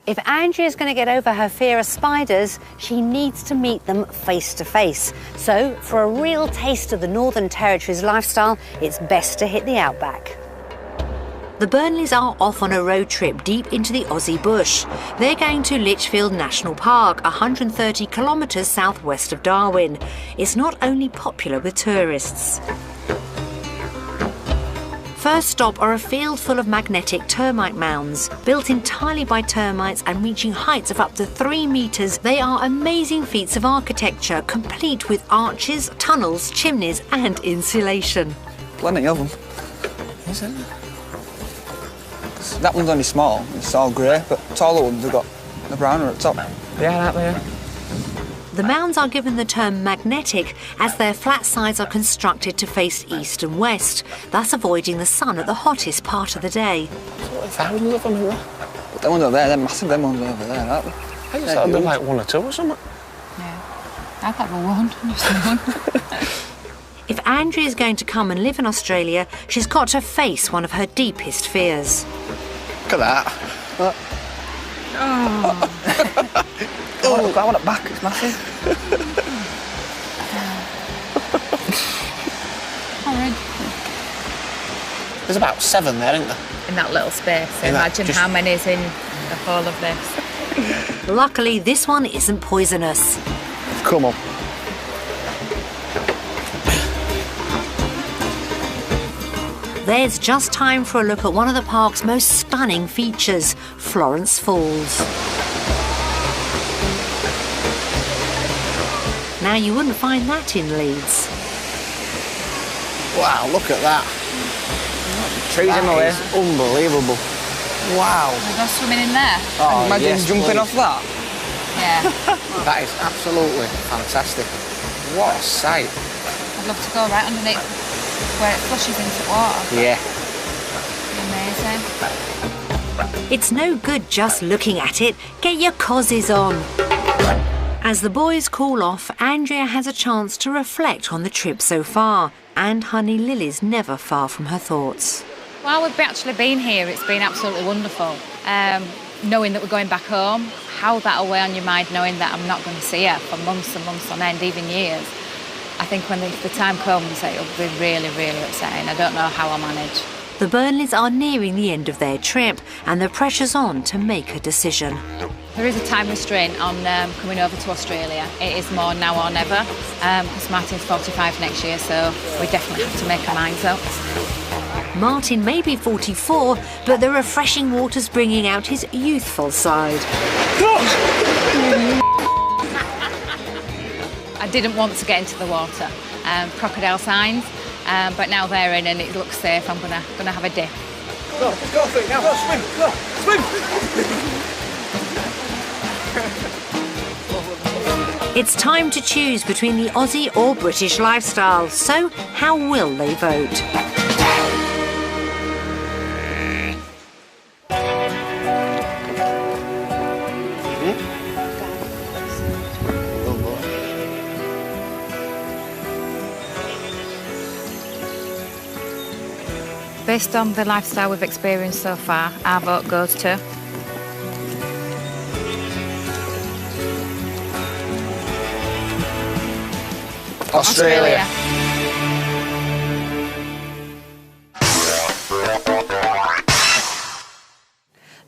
If Andrea's going to get over her fear of spiders, she needs to meet them face to face. So, for a real taste of the Northern Territory's lifestyle, it's best to hit the outback. The Burnleys are off on a road trip deep into the Aussie bush. They're going to Litchfield National Park, 130 kilometres southwest of Darwin. It's not only popular with tourists. First stop are a field full of magnetic termite mounds. Built entirely by termites and reaching heights of up to 3 metres, they are amazing feats of architecture, complete with arches, tunnels, chimneys and insulation. Plenty of them. Is it? That one's only small, it's all grey, but taller ones have got the browner at the top. Yeah, that there. The mounds are given the term magnetic as their flat sides are constructed to face east and west, thus avoiding the sun at the hottest part of the day. Thousands of them here. But them ones over there, they're massive, them ones over there, aren't they? I just thought they're like 1 or 2 or something. Yeah, I'd have a one, just one. If Andrea is going to come and live in Australia, she's got to face one of her deepest fears. Look at that. Oh, look, that one at the back, it's massive. Horrid. There's about 7 there, isn't there? In that little space. So imagine how many's in the whole of this. Luckily, this one isn't poisonous. Come on. There's just time for a look at one of the park's most stunning features, Florence Falls. Now, you wouldn't find that in Leeds. Wow, look at that. Trees in my way. Unbelievable. Wow. We go swimming in there. Oh, imagine jumping off that. Yeah. That is absolutely fantastic. What a sight. I'd love to go right underneath where it flushes into water. Yeah. Amazing. It's no good just looking at it. Get your cozies on. As the boys cool off, Andrea has a chance to reflect on the trip so far. And honey Lily's never far from her thoughts. While we've actually been here, it's been absolutely wonderful. Knowing that we're going back home, how that'll weigh on your mind, knowing that I'm not going to see her for months and months on end, even years. I think when the time comes, it'll be really, really upsetting. I don't know how I'll manage. The Burnleys are nearing the end of their trip and the pressure's on to make a decision. There is a time restraint on coming over to Australia. It is more now or never, because Martin's 45 next year, so we definitely have to make our minds up. Martin may be 44, but the refreshing water's bringing out his youthful side. I didn't want to get into the water. Crocodile signs, but now they're in and it looks safe. I'm gonna have a dip. Go, quick, now, go, swim, swim! It's time to choose between the Aussie or British lifestyle. So, how will they vote? Based on the lifestyle we've experienced so far, our vote goes to Australia.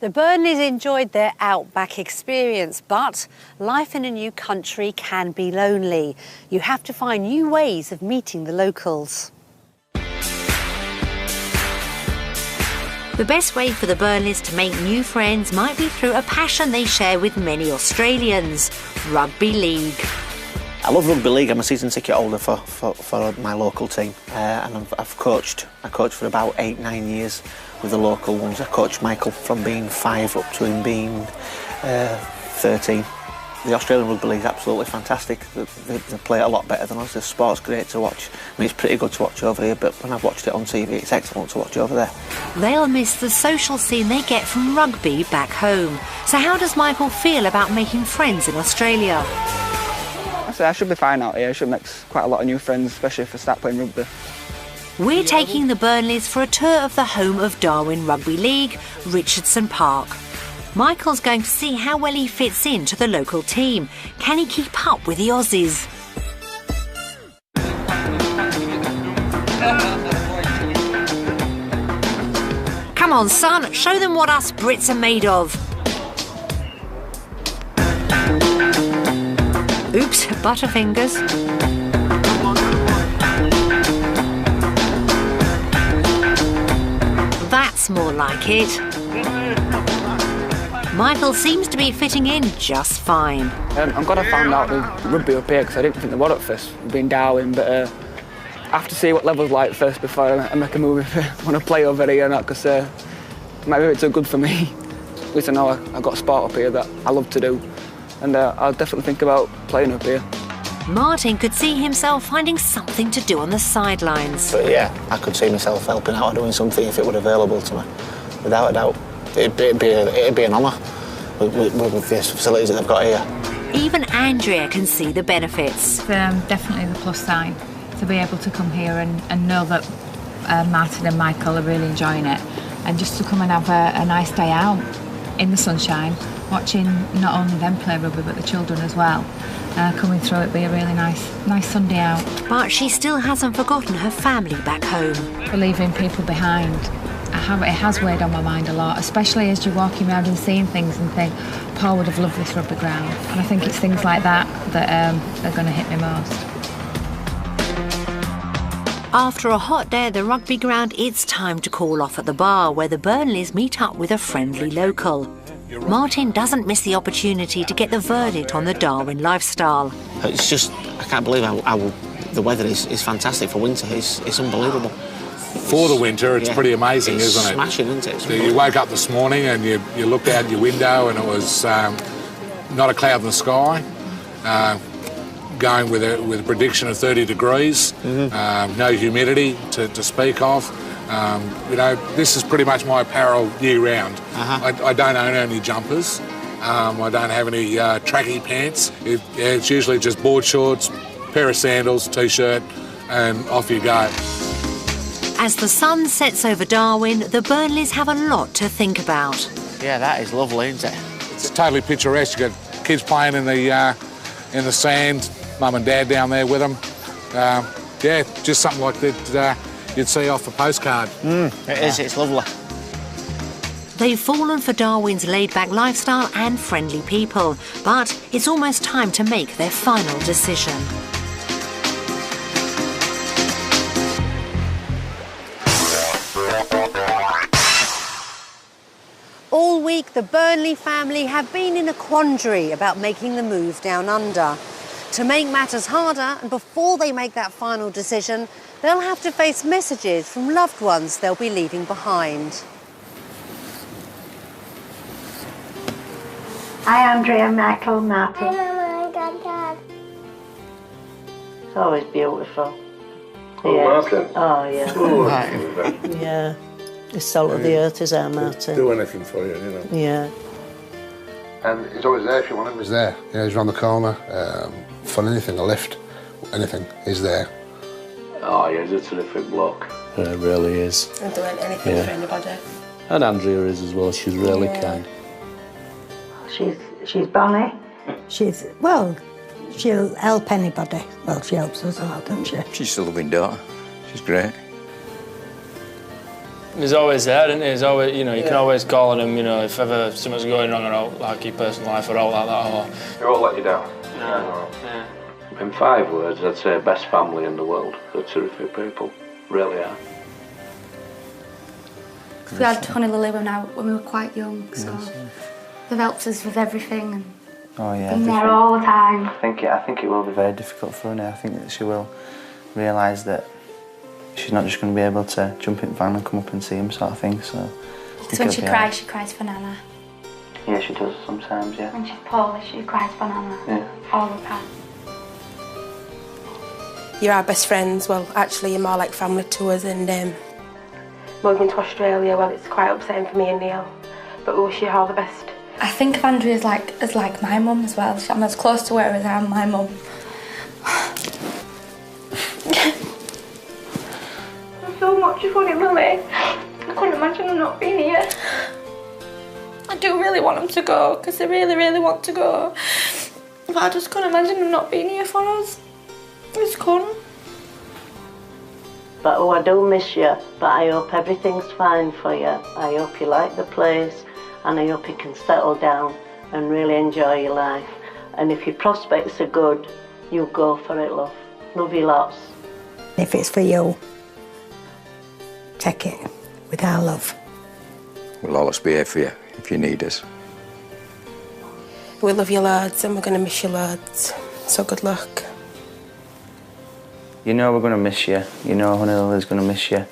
The Burnleys enjoyed their outback experience, but life in a new country can be lonely. You have to find new ways of meeting the locals. The best way for the Burnleys to make new friends might be through a passion they share with many Australians, rugby league. I love rugby league. I'm a season ticket holder for my local team, and I've coached. I coached for about 8-9 years with the local ones. I coached Michael from being 5 up to him being 13. The Australian rugby league is absolutely fantastic. They play it a lot better than us. The sport's great to watch. I mean, it's pretty good to watch over here, but when I've watched it on TV, it's excellent to watch over there. They'll miss the social scene they get from rugby back home. So how does Michael feel about making friends in Australia? I should be fine out here. I should make quite a lot of new friends, especially if I start playing rugby. We're taking the Burnleys for a tour of the home of Darwin Rugby League, Richardson Park. Michael's going to see how well he fits into the local team. Can he keep up with the Aussies? Come on, son, show them what us Brits are made of. Oops, butterfingers. That's more like it. Michael seems to be fitting in just fine. I'm glad I found out the rugby up here because I didn't think there was at first, being Darwin, but I have to see what level's like first before I make a move if I want to play over here or not, because maybe it's so good for me. At least I know I've got a sport up here that I love to do, and I'll definitely think about playing up here. Martin could see himself finding something to do on the sidelines. But yeah, I could see myself helping out or doing something if it were available to me, without a doubt. It'd be an honour with the facilities that they've got here. Even Andrea can see the benefits. Definitely the plus side, to be able to come here and know that Martin and Michael are really enjoying it, and just to come and have a nice day out in the sunshine, watching not only them play rugby but the children as well. Coming through, it'd be a really nice Sunday out. But she still hasn't forgotten her family back home. Leaving people behind, it has weighed on my mind a lot, especially as you're walking around and seeing things and think, Paul would have loved this rugby ground. And I think it's things like that that are going to hit me most. After a hot day at the rugby ground, it's time to call off at the bar where the Burnleys meet up with a friendly local. Martin doesn't miss the opportunity to get the verdict on the Darwin lifestyle. It's just, I can't believe how the weather is fantastic for winter. It's unbelievable. For the winter, it's pretty amazing, isn't it? Smashing, isn't it? You woke up this morning and you looked out your window and it was not a cloud in the sky, going with a prediction of 30 degrees, no humidity to speak of. This is pretty much my apparel year-round. I don't own any jumpers. I don't have any tracky pants. It's usually just board shorts, pair of sandals, T-shirt, and off you go. As the sun sets over Darwin, the Burnleys have a lot to think about. Yeah, that is lovely, isn't it? It's totally picturesque. You got kids playing in the sand, mum and dad down there with them. Yeah, just something like that you'd see off a postcard. It is, it's lovely. They've fallen for Darwin's laid-back lifestyle and friendly people, but it's almost time to make their final decision. All week, the Burnley family have been in a quandary about making the move down under. To make matters harder, and before they make that final decision, they'll have to face messages from loved ones they'll be leaving behind. Hi, Andrea, Michael, Martin. Mama, Dad. It's always beautiful. Oh, yeah. Martin. Oh, yeah. Oh, yeah. The salt of the earth is our Martin. Do anything for you, you know. Yeah. And he's always there if you want him. He's there. Yeah, he's around the corner. For anything, a lift, anything, he's there. Oh, yeah, he's a terrific bloke. Yeah, it really is. And doing anything for anybody. And Andrea is as well. She's really kind. She's bonny. She'll help anybody. Well, she helps us a lot, doesn't she? She's a loving daughter. She's great. He's always there, isn't he? He's always, you know, you can always call on him, you know, if ever something's going wrong about like your personal life or all like that. Or... He won't let you down. No. Yeah. In 5 words, I'd say best family in the world. They're terrific people, really are. We had Honey Lily when we were quite young, so they've helped us with everything and been there all the time. I think it will be very difficult for her now. I think that she will realise that she's not just going to be able to jump in the van and come up and see him, sort of thing. So when she cries for Nana. Yeah, she does sometimes. Yeah. When she's poorly, she cries for Nana. Yeah. All the time. You're our best friends. Well, actually, you're more like family to us. And moving to Australia, well, it's quite upsetting for me and Neil. But we wish you all the best. I think of Andrea as like my mum as well. I'm as close to her as I am my mum. So much of Honey Lily. I couldn't imagine them not being here. I do really want them to go, because they really, really want to go. But I just couldn't imagine them not being here for us. I just couldn't. But I do miss you, but I hope everything's fine for you. I hope you like the place, and I hope you can settle down and really enjoy your life. And if your prospects are good, you go for it, love. Love you lots. If it's for you, take it with our love. We'll always be here for you if you need us. We love you loads and we're going to miss you loads. So good luck. You know we're going to miss you. You know Honey Lily's going to miss you.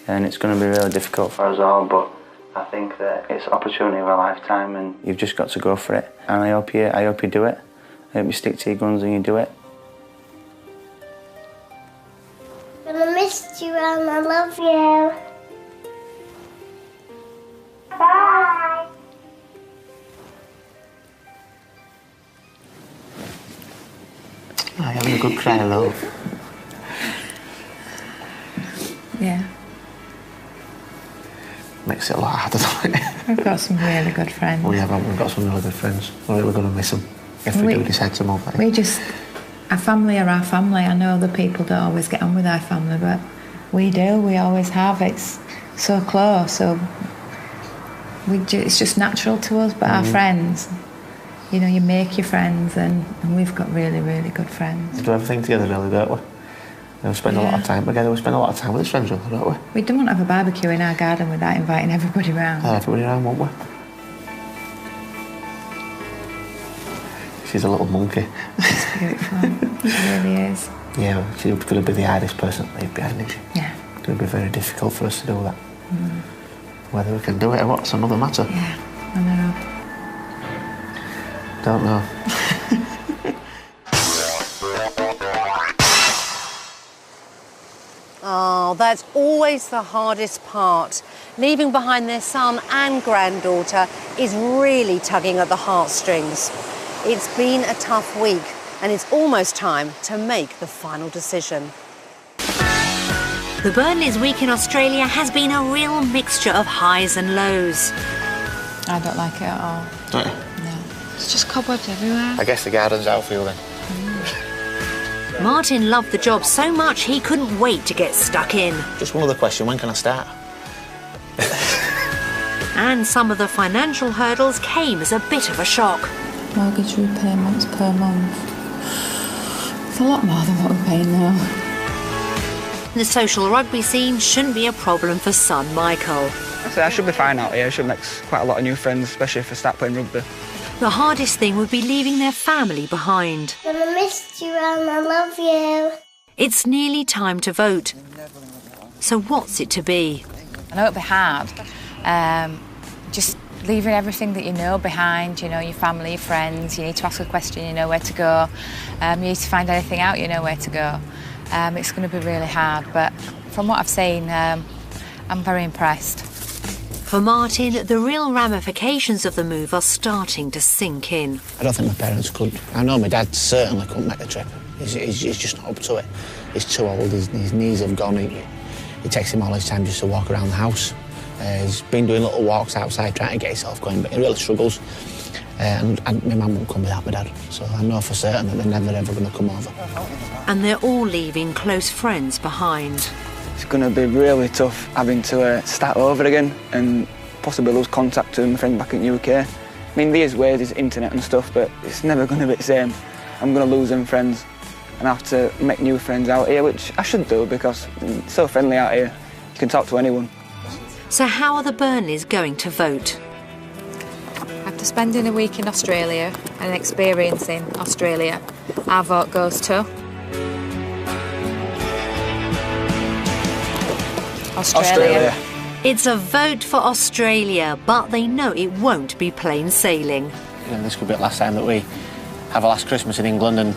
And it's going to be really difficult for us all, but I think that it's an opportunity of a lifetime and you've just got to go for it. And I hope you do it. I hope you stick to your guns and you do it. I'm gonna miss you and I love you. Bye. I'm having a good cry, love. Yeah. Makes it a lot harder, doesn't it? We've got some really good friends. We have, we've got some really good friends. We're really going to miss them if we do decide to move. Our family are our family. I know other people don't always get on with our family, but we do. We always have. It's so close. So it's just natural to us. But our friends, you know, you make your friends, and we've got really, really good friends. We do everything together, really, don't we? We spend a lot of time together. We spend a lot of time with his friends, really, don't we? We don't want to have a barbecue in our garden without inviting everybody round. Everybody around, won't we? She's a little monkey. It's beautiful. She really is. Yeah, she's going to be the hardest person to leave behind, isn't she? Yeah. It's going to be very difficult for us to do that. Whether we can do it or what's another matter. Yeah, I know. Don't know. Oh, that's always the hardest part. Leaving behind their son and granddaughter is really tugging at the heartstrings. It's been a tough week, and it's almost time to make the final decision. The Burnley's week in Australia has been a real mixture of highs and lows. I don't like it at all. Don't you? No. It's just cobwebs everywhere. I guess the garden's out for you then. Martin loved the job so much he couldn't wait to get stuck in. Just one other question, when can I start? And some of the financial hurdles came as a bit of a shock. Mortgage repayments per month. It's a lot more than what we're paying now. The social rugby scene shouldn't be a problem for son Michael. I should be fine out here. I should make quite a lot of new friends, especially if I start playing rugby. The hardest thing would be leaving their family behind. I'm gonna miss you and I love you. It's nearly time to vote. So what's it to be? I know it'll be hard. Just leaving everything that you know behind, you know, your family, your friends. You need to ask a question, you know where to go. You need to find anything out, you know where to go. It's going to be really hard, but from what I've seen, I'm very impressed. For Martin, the real ramifications of the move are starting to sink in. I don't think my parents could. I know my dad certainly couldn't make the trip. He's just not up to it. He's too old, his knees have gone. It takes him all his time just to walk around the house. He's been doing little walks outside trying to get himself going, but he really struggles. And my mum won't come without my dad, so I know for certain that they're never ever going to come over. And they're all leaving close friends behind. It's going to be really tough having to start over again and possibly lose contact with my friends back in the UK. I mean, there's ways, there's internet and stuff, but it's never going to be the same. I'm going to lose them friends and have to make new friends out here, which I should do because it's so friendly out here. You can talk to anyone. So how are the Burnleys going to vote? After spending a week in Australia and experiencing Australia, our vote goes to Australia. It's a vote for Australia, but they know it won't be plain sailing. You know, this could be the last time that we have a last Christmas in England, and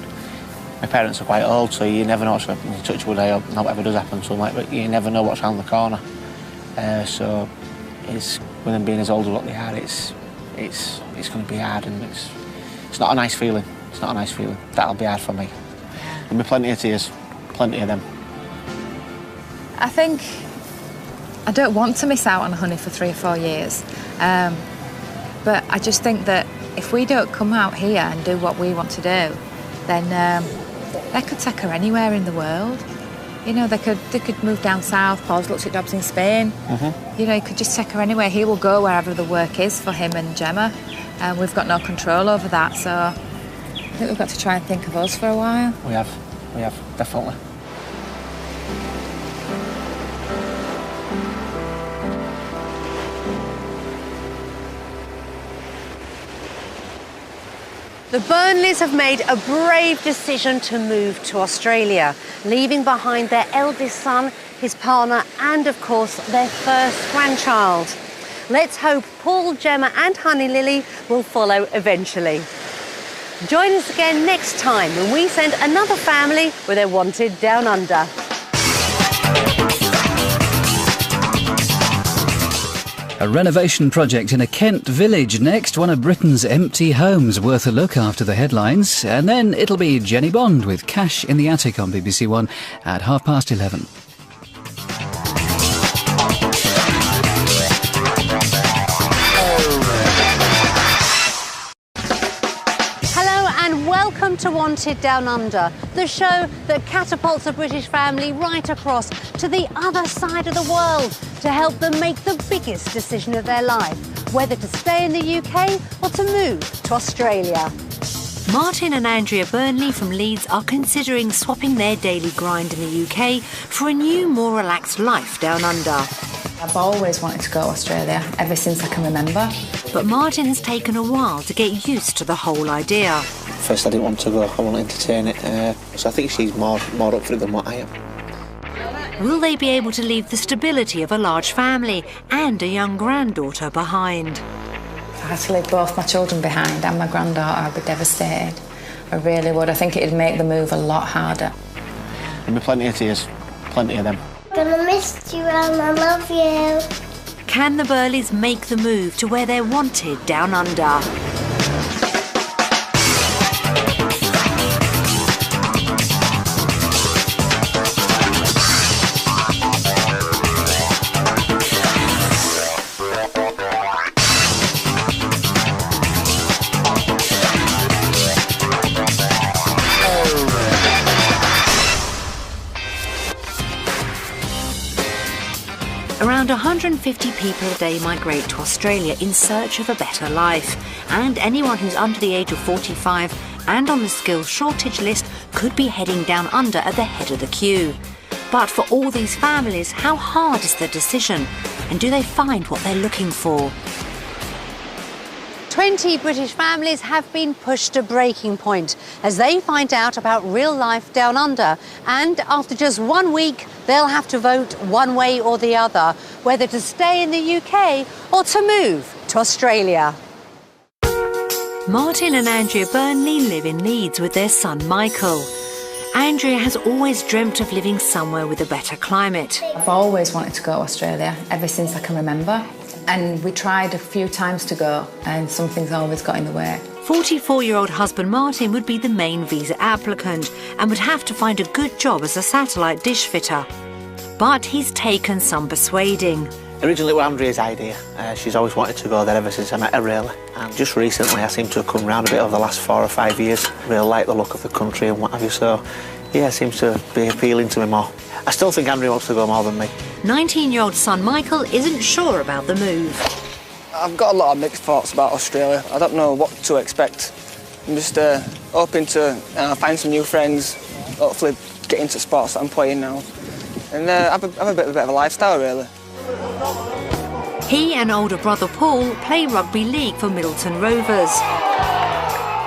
my parents are quite old, so you never know what's happening. You touch wood, I hope not ever does happen, so but you never know what's around the corner. So it's, with them being as old as what they are, it's going to be hard, and it's not a nice feeling. It's not a nice feeling. That'll be hard for me. There'll be plenty of tears, plenty of them. I think I don't want to miss out on honey for 3 or 4 years, but I just think that if we don't come out here and do what we want to do, then they could take her anywhere in the world. You know, they could move down south. Paul's looked at jobs in Spain. You know, he could just take her anywhere. He will go wherever the work is for him and Gemma, and we've got no control over that. So I think we've got to try and think of us for a while. We have, definitely. The Burnleys have made a brave decision to move to Australia, leaving behind their eldest son, his partner, and of course their first grandchild. Let's hope Paul, Gemma and Honey Lily will follow eventually. Join us again next time when we send another family where they're wanted down under. A renovation project in a Kent village next, one of Britain's empty homes, worth a look after the headlines. And then it'll be Jenny Bond with Cash in the Attic on BBC One at 11:30. Welcome to Wanted Down Under, the show that catapults a British family right across to the other side of the world to help them make the biggest decision of their life, whether to stay in the UK or to move to Australia. Martin and Andrea Burnley from Leeds are considering swapping their daily grind in the UK for a new, more relaxed life down under. I've always wanted to go to Australia, ever since I can remember. But Martin has taken a while to get used to the whole idea. First I didn't want to go, I want to entertain it, so I think she's more up for it than what I am. Will they be able to leave the stability of a large family and a young granddaughter behind? If I had to leave both my children behind and my granddaughter, I'd be devastated. I really would. I think it'd make the move a lot harder. There'll be plenty of tears, plenty of them. Gonna miss you and I love you. Can the Burnleys make the move to where they're wanted down under? Around 150 people a day migrate to Australia in search of a better life, and anyone who's under the age of 45 and on the skills shortage list could be heading down under at the head of the queue. But for all these families, how hard is the decision, and do they find what they're looking for? 20 British families have been pushed to breaking point as they find out about real life down under. And after just 1 week, they'll have to vote one way or the other, whether to stay in the UK or to move to Australia. Martin and Andrea Burnley live in Leeds with their son Michael. Andrea has always dreamt of living somewhere with a better climate. I've always wanted to go to Australia, ever since I can remember. And we tried a few times to go, and something's always got in the way. 44-year-old husband Martin would be the main visa applicant and would have to find a good job as a satellite dish fitter. But he's taken some persuading. Originally it was Andrea's idea. She's always wanted to go there ever since I met her, really. And just recently I seem to have come round a bit over the last 4 or 5 years. Really like the look of the country and what have you, so yeah, it seems to be appealing to me more. I still think Andrea wants to go more than me. 19-year-old son Michael isn't sure about the move. I've got a lot of mixed thoughts about Australia. I don't know what to expect. I'm just hoping to find some new friends, hopefully get into sports that I'm playing now, and have a bit of a lifestyle, really. He and older brother Paul play rugby league for Middleton Rovers.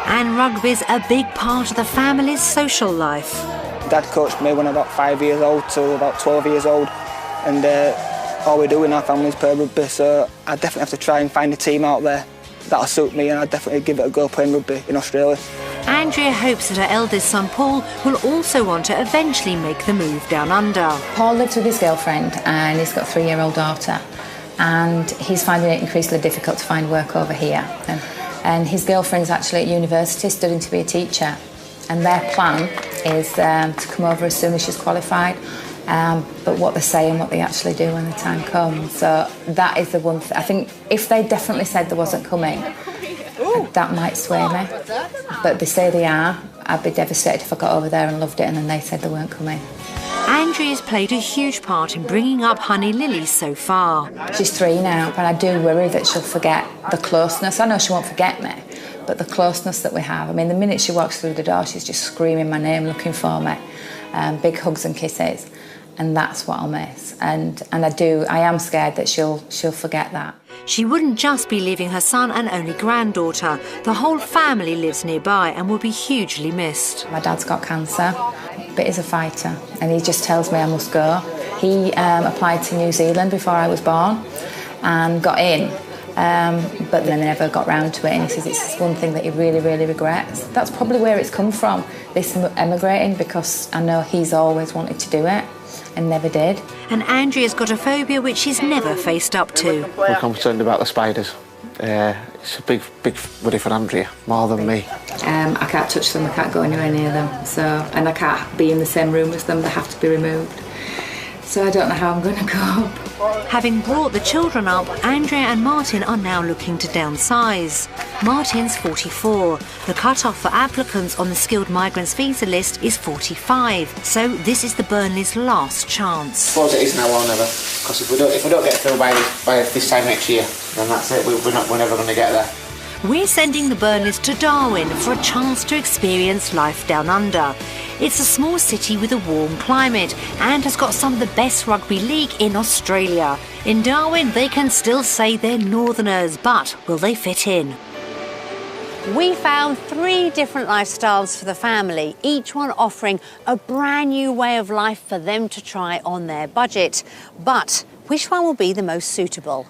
And rugby's a big part of the family's social life. Dad coached me when I was about 5 years old to about 12 years old, and all we do in our family is play rugby, so I definitely have to try and find a team out there that'll suit me, and I'd definitely give it a go playing rugby in Australia. Andrea hopes that her eldest son Paul will also want to eventually make the move down under. Paul lives with his girlfriend and he's got a 3-year-old daughter, and he's finding it increasingly difficult to find work over here. And his girlfriend's actually at university studying to be a teacher, and their plan is to come over as soon as she's qualified. But what they say and what they actually do when the time comes. So that is the one thing. I think if they definitely said they wasn't coming, that might sway me. But they say they are. I'd be devastated if I got over there and loved it and then they said they weren't coming. Andrea's played a huge part in bringing up Honey Lily so far. She's 3 now, but I do worry that she'll forget the closeness. I know she won't forget me, but the closeness that we have. I mean, the minute she walks through the door, she's just screaming my name, looking for me. Big hugs and kisses. And that's what I'll miss. And I am scared that she'll forget that. She wouldn't just be leaving her son and only granddaughter. The whole family lives nearby and will be hugely missed. My dad's got cancer, but he's a fighter, and he just tells me I must go. He applied to New Zealand before I was born and got in, but then they never got round to it, and he says it's one thing that he really, really regrets. That's probably where it's come from, this emigrating, because I know he's always wanted to do it and never did. And Andrea's got a phobia which she's never faced up to. We're concerned about the spiders. It's a big worry for Andrea, more than me. I can't touch them, I can't go anywhere near them, and I can't be in the same room as them, they have to be removed. So I don't know how I'm going to cope. Having brought the children up, Andrea and Martin are now looking to downsize. Martin's 44. The cut-off for applicants on the skilled migrants visa list is 45. So this is the Burnley's last chance. I suppose it is now or never, because if we don't get through by this time next year, then that's it. We're never going to get there. We're sending the Burnleys to Darwin for a chance to experience life down under. It's a small city with a warm climate and has got some of the best rugby league in Australia. In Darwin, they can still say they're northerners, but will they fit in? We found 3 different lifestyles for the family, each one offering a brand new way of life for them to try on their budget. But which one will be the most suitable?